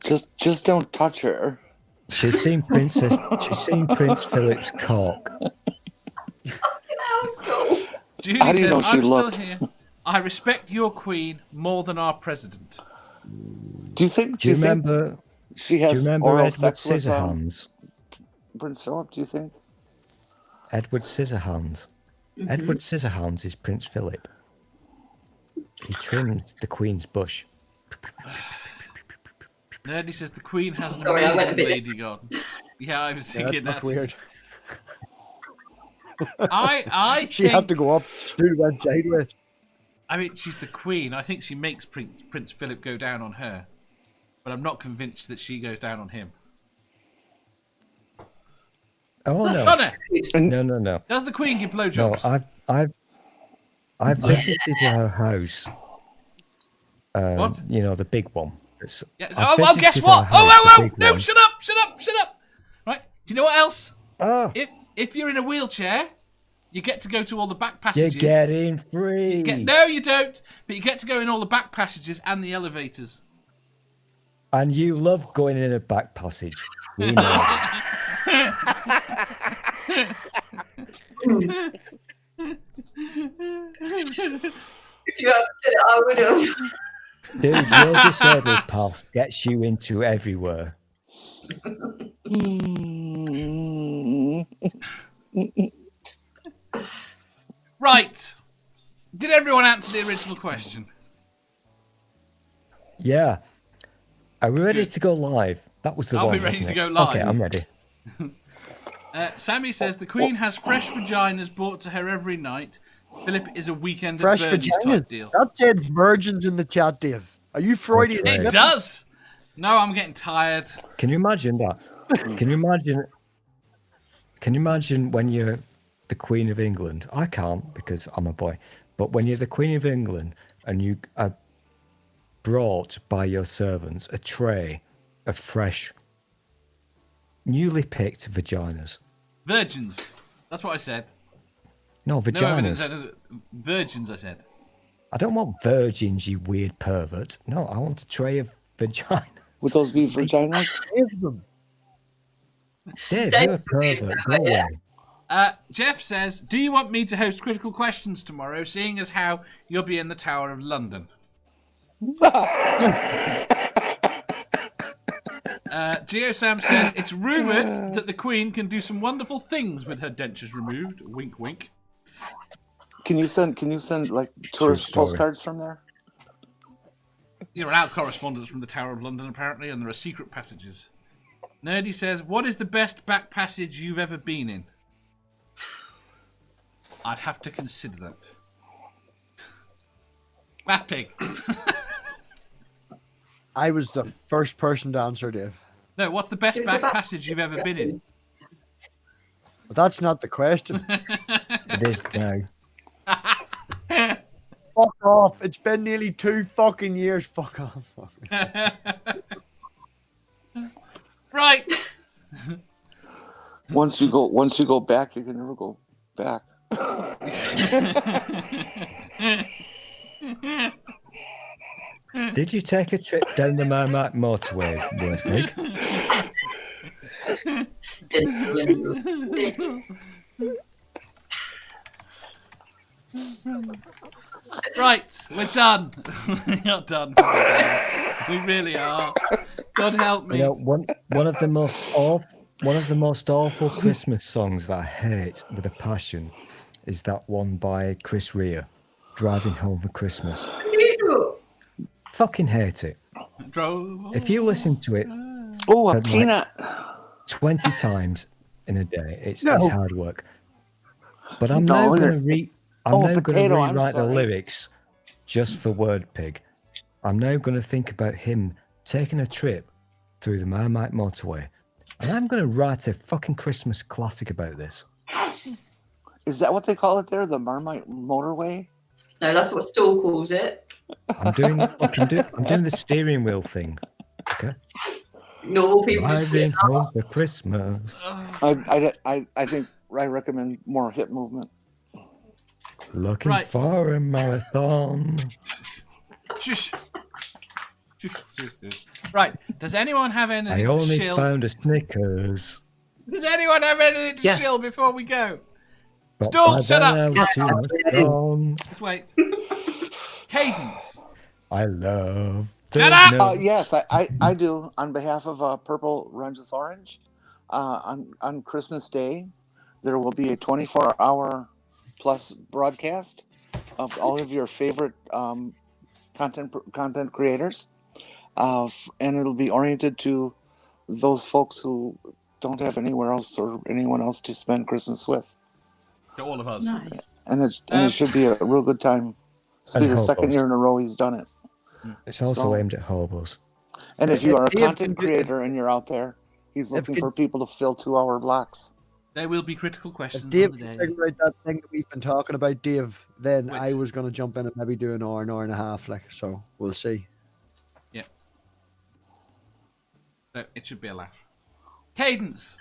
Just don't touch her. She's seen Prince Philip's cock. Now, Stool. Judy How do you says, know she "I'm still looked?" here. I respect your Queen more than our president." Do you think? Do you think remember? she Do you has remember oral Edward sex with Scissorhands? Prince Philip? Do you think? Edward Scissorhands. Mm-hmm. Edward Scissorhands is Prince Philip. He trimmed the Queen's bush. Nerdy says the Queen has an Sorry, I went a amazing bit lady garden. Yeah, I was thinking That's that. weird. I She had think, to go up. Stool went sideways. I mean, she's the queen. I think she makes Prince Philip go down on her, but I'm not convinced that she goes down on him. Oh no, Donna, no. does the queen give No, blowjobs? I've visited her house. What? You know, the big one. Yeah. I've Oh, guess visited what? her house, the Oh, big no! one. Shut up! Right? Do you know what else? Oh, If you're in a wheelchair, you get to go to all the back you passages. get in free. No, you don't. But you get to go in all the back passages and the elevators. And you love going in a back passage. We know. If you hadn't said it, I would have. Dude, your disabled pass gets you into everywhere. Right. Did everyone answer the original question? Yeah. Are we ready to go live? That was the Are one. we ready wasn't to it? go live? Okay, I'm ready. Sammy says the Queen has fresh vaginas brought to her every night. Philip is a weekend Fresh at Virgin's type deal. vaginas. That said virgins in the chat, Dave. Are you Freudian? That's It right. does. No, I'm getting tired. Can you imagine that? Can you imagine? Can you imagine when you're the Queen of England? I can't because I'm a boy. But when you're the Queen of England and you are brought by your servants a tray of fresh, newly picked vaginas. Virgins. That's what I said. No, No evidence. vaginas. Virgins, I said. I don't want virgins, you weird pervert. No, I want a tray of vagina. Would those be vaginas? Give them. Dave, you're a pervert. Go away. Jeff says, do you want me to host Critical Questions tomorrow, seeing as how you'll be in the Tower of London? GeoSam says, it's rumoured that the Queen can do some wonderful things with her dentures removed. Wink, wink. Can you send like tourist story. postcards from there? You're an out correspondence from the Tower of London, apparently, and there are secret passages. Nerdy says, what is the best back passage you've ever been in? I'd have to consider that. MathPig. I was the first person to answer, Dave. No, what's the best back passage you've ever been in? But that's not the question. It is now. Fuck off. It's been nearly 2 fucking years. Fuck off. Right. Once you go back, you can never go back. Did you take a trip down the Mermaid motorway, Wordpig? Right, we're done. We're not done. We really are. God help me. You know, one of the most awful Christmas songs that I hate with a passion is that one by Chris Rea, "Driving Home for Christmas." Fucking hate it. If you listen to it Oh, a Like- peanut. 20 times in a day, it's No. hard work. But I'm No, now going you're- to read. Oh, I'm now going potato, to I'm rewrite the sorry. lyrics just for Wordpig. I'm now going to think about him taking a trip through the Marmite motorway, and I'm going to write a fucking Christmas classic about this. Yes. Is that what they call it there? The Marmite motorway? No, that's what Stool calls it. I'm doing. Look, I'm doing the steering wheel thing. Okay. Normal people just Driving home for Christmas. I think I recommend more hip movement. Looking Right. for a marathon. Shush. Shush, shush, shush. Right. Does anyone have anything I to only shill? found a Snickers. Does anyone have anything to Yes. shill before we go? But Stool, by shut then up. I was Yes, too much gone. Just wait. Cadence. I love the Shut up! notes. Yes, I do. On behalf of Purple Rhymes with Orange, on Christmas Day, there will be a 24-hour plus broadcast of all of your favorite content creators, and it'll be oriented to those folks who don't have anywhere else or anyone else to spend Christmas with. To all of us. Nice. And it should be a real good time. This will be And the second hobos. year in a row he's done it. It's also So- aimed at hobos. And if you are a Dave content can do- creator and you're out there, he's looking If- for people to fill 2-hour blocks. There will be critical If questions Dave on the can day. figure out that thing that we've been talking about, Dave, then Which? I was going to jump in and maybe do an hour and a half. So we'll see. So it should be a laugh. Cadence.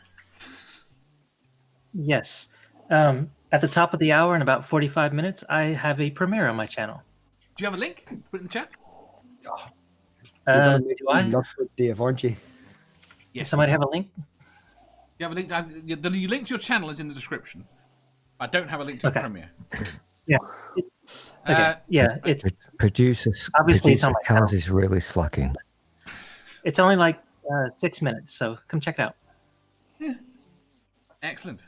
Yes. At the top of the hour, in about 45 minutes, I have a premiere on my channel. Do you have a link? Put it in the chat. You're gonna make Do me I? look good, Dave, aren't you? Yes. Somebody have a link? You have a link. The link to your channel is in the description. I don't have a link to Okay. the premiere. Yeah. Okay. Yeah. It's Producers. Obviously, it's on my channel. Kaz is really slacking. it's only like 6 minutes, so come check it out. Excellent.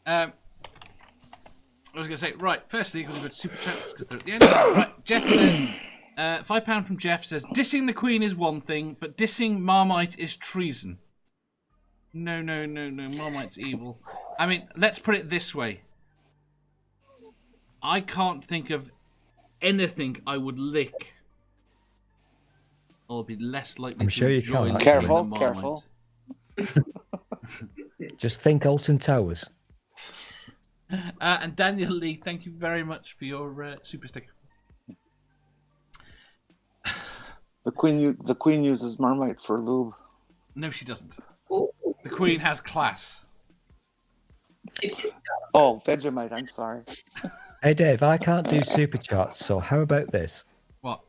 I was going to say, right, firstly, you're going to go to Super Chats because they're at the end. Right, Jeff says, £5 from Jeff says, dissing the Queen is one thing, but dissing Marmite is treason. No, Marmite's evil. I mean, let's put it this way. I can't think of anything I would lick or be less likely I'm to sure you enjoy can't. licking Careful, than Marmite. careful. Just think Alton Towers. And Daniel Lee, thank you very much for your super sticker. The queen uses Marmite for lube. No, she doesn't. The Queen has class. Oh, Vegemite, I'm sorry. Hey Dave, I can't do super chats, so how about this? What?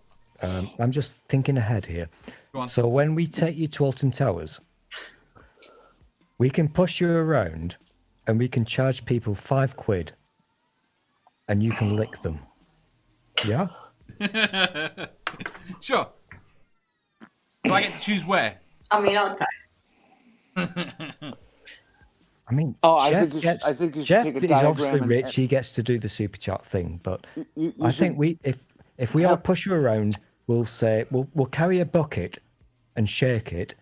I'm just thinking ahead here. Go on. So when we take you to Alton Towers, we can push you around and we can charge people £5 and you can lick them. Yeah? Sure. Do I get to choose where? I mean, okay. I mean, Oh, I Jeff think you should- gets- I think you should Jeff take a is diagram obviously and- rich. He gets to do the super chat thing, but You I should- think if we all push you around, we'll say we'll carry a bucket and shake it,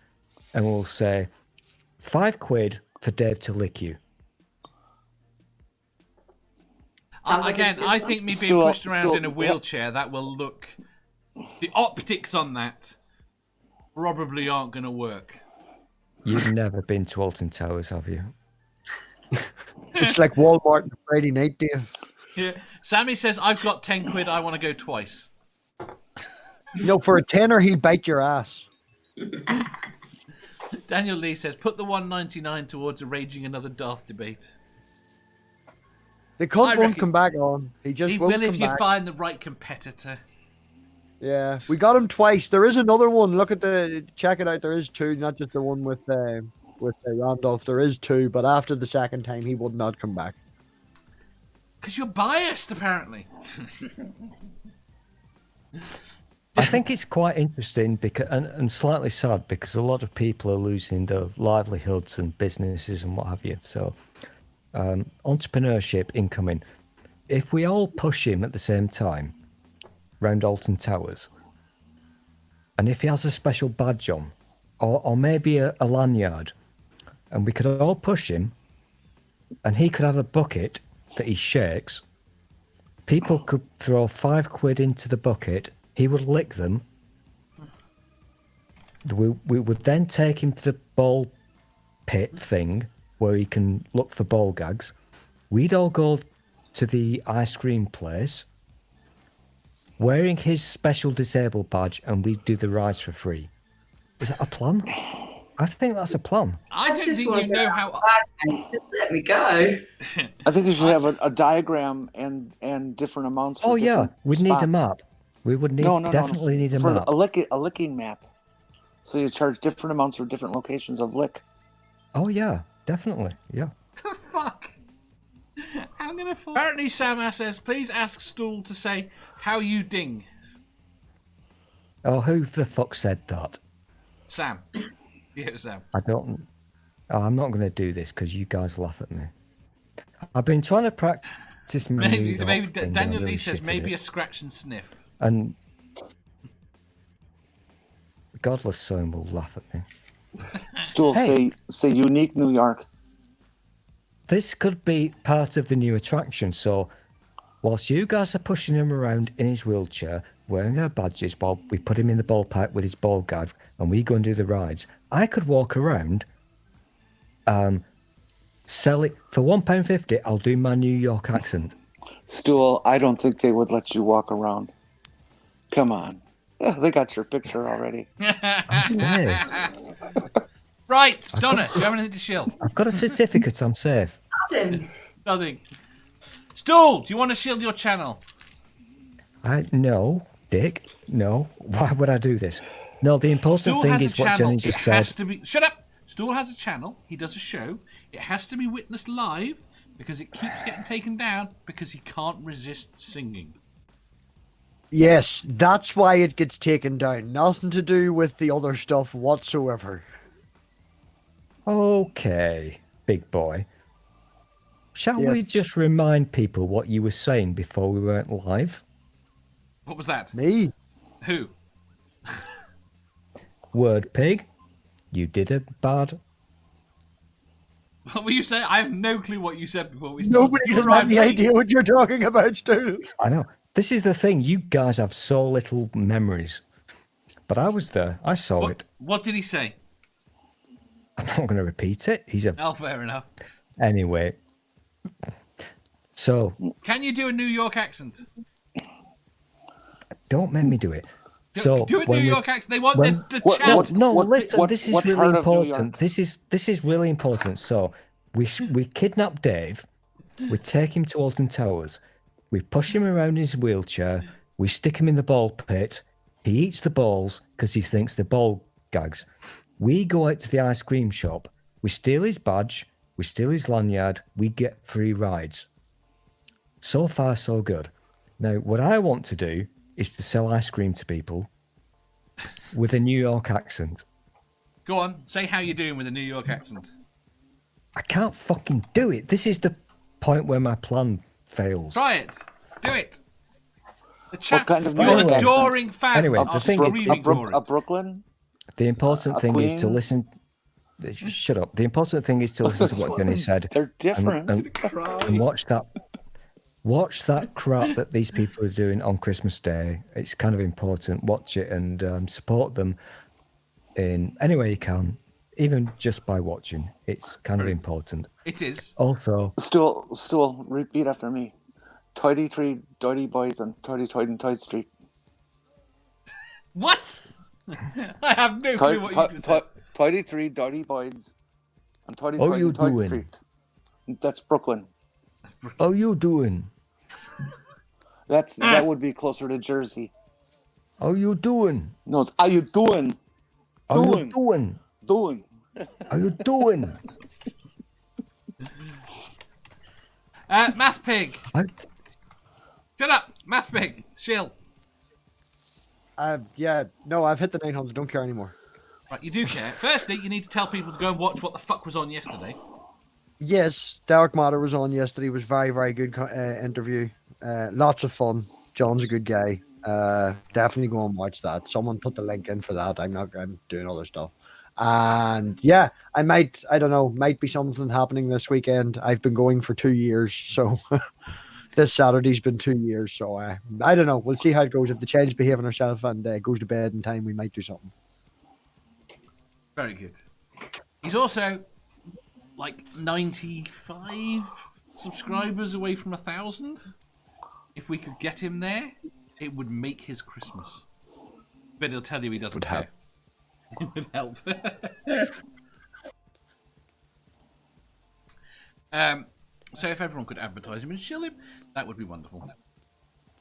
and we'll say £5 for Dave to lick you. Again, I think me being Stool- pushed around Stool- in a wheelchair, that will look... The optics on that probably aren't going to work. You've never been to Alton Towers, have you? It's like Walmart on Friday night, Dave. Yeah. Sammy says, I've got £10, I want to go twice. For a tenner, he'll bite your ass. Daniel Lee says, put the $1.99 towards arranging another Darth debate. The cunt I won't reckon- come back on. He just He won't will if come you back. find the right competitor. Yeah, we got him twice. There is another one. Check it out. There is two, not just the one with Randolph. There is two, but after the second time, he would not come back. Because you're biased, apparently. I think it's quite interesting because and slightly sad because a lot of people are losing their livelihoods and businesses and what have you. So entrepreneurship incoming. If we all push him at the same time round Alton Towers, and if he has a special badge on, or maybe a lanyard, and we could all push him, and he could have a bucket that he shakes, people could throw £5 into the bucket, he would lick them. We would then take him to the ball pit thing where he can look for ball gags. We'd all go to the ice cream place wearing his special disabled badge, and we'd do the rides for free. Is that a plan? I think that's a plan. I don't just think wanna you go know out how... back, just let me go. I think you should have a diagram and different amounts. For Oh yeah, different we'd need a spots. map. We would need definitely need a for map. a licking map. So you charge different amounts for different locations of lick. Oh yeah, definitely. Yeah. The fuck? I'm gonna fall. Apparently, Sam says, please ask Stool to say how you ding. Oh, who the fuck said that? Sam. Yeah, Sam. I don't. Oh, I'm not going to do this because you guys laugh at me. I've been trying to practice my Maybe, New York maybe thing, and Daniel I'm really Lee says shit at maybe it. a scratch and sniff. And godless son will laugh at me. Stool, Hey. say unique New York. this could be part of the new attraction. So, whilst you guys are pushing him around in his wheelchair, wearing our badges, while we put him in the ball park with his ball gag, and we go and do the rides, I could walk around, sell it for £1.50. I'll do my New York accent. Stool, I don't think they would let you walk around. Come on. They got your picture already. I'm Dave. Right, Donna, do you have anything to shill? I've got a certificate. I'm safe. Adam. Nothing. Stool, do you want to shield your channel? No, Dick. No. Why would I do this? No, the important Stool thing has a is what channel. Jenny It just has said. to be. Shut up. Stool has a channel. He does a show. It has to be witnessed live because it keeps getting taken down because he can't resist singing. Yes, that's why it gets taken down. Nothing to do with the other stuff whatsoever. Okay, big boy. Shall Yes. we just remind people what you were saying before we went live? What was that? Me? Who? Word pig, you did a bad. What were you saying? I have no clue what you said before we started. Nobody You has arrived any late. idea what you're talking about, Stool. I know. This is the thing. You guys have so little memories. But I was there. I saw it. What did he say? I'm not going to repeat it. Oh, fair enough. Anyway. So, Can you do a New York accent? don't make me do it. So Do a New when we- York accent. They want when- the what- chat. what- No, listen. This is what really part of New important. York? This is really important. So we kidnap Dave. We take him to Alton Towers. We push him around in his wheelchair. We stick him in the ball pit. He eats the balls because he thinks they're ball gags. We go out to the ice cream shop. We steal his badge. We steal his lanyard. We get free rides. So far, so good. Now, what I want to do is to sell ice cream to people with a New York accent. Go on, say how you're doing with a New York accent. I can't fucking do it. This is the point where my plan fails. Try it. Do it. The chat, kind of New your York accent? adoring fans Anyway, are the thing is- really for A it. Brooklyn? The important thing is to Queens? listen. Shut up. The important thing is to listen to what Jenny said They're different. and watch that. Watch that crap that these people are doing on Christmas Day. It's kind of important. Watch it and support them in any way you can, even just by watching. It's kind of important. It is. Also, Stool, repeat after me. Tidy Tree, Dirty Boys, and Tidy Toyd Toyd Street. What? I have no clue what you just said. Tidy Tree, Dirty Boys, and Tidy How Toyd you Toyd doing? Street. That's Brooklyn. how you doing? That would be closer to Jersey. How you doing? No, it's how you doing? How you Doing. doing? Doing. How you doing? MathPig. I, Shut up. MathPig. Shill. Yeah, no, I've hit the 900. Don't care anymore. Right, you do care. Firstly, you need to tell people to go and watch what the fuck was on yesterday. Yes, Dark Matter was on yesterday. It was very, very good interview. Lots of fun. John's a good guy. Definitely go and watch that. Someone put the link in for that. I'm doing other stuff. And yeah, I don't know, might be something happening this weekend. I've been going for 2 years, so this Saturday's been 2 years. So I don't know. We'll see how it goes. If the child's behaving herself and goes to bed in time, we might do something. Very good. He's also like 95 subscribers away from 1,000. If we could get him there, it would make his Christmas. But he'll tell you he doesn't care. It would help. So if everyone could advertise him and shill him, that would be wonderful.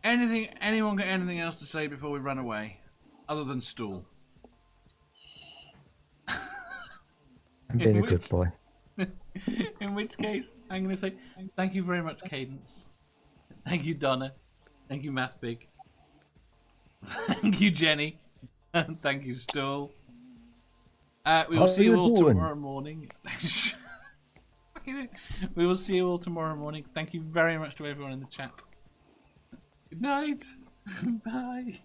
Anyone got anything else to say before we run away? Other than Stool? I'm being a good boy. In which case, I'm going to say thank you very much, Cadence. Thank you, Donna. Thank you, MathPig. Thank you, Jenny. And thank you, Stool. We will How see you you all doing? tomorrow morning. We will see you all tomorrow morning. Thank you very much to everyone in the chat. Good night. Bye.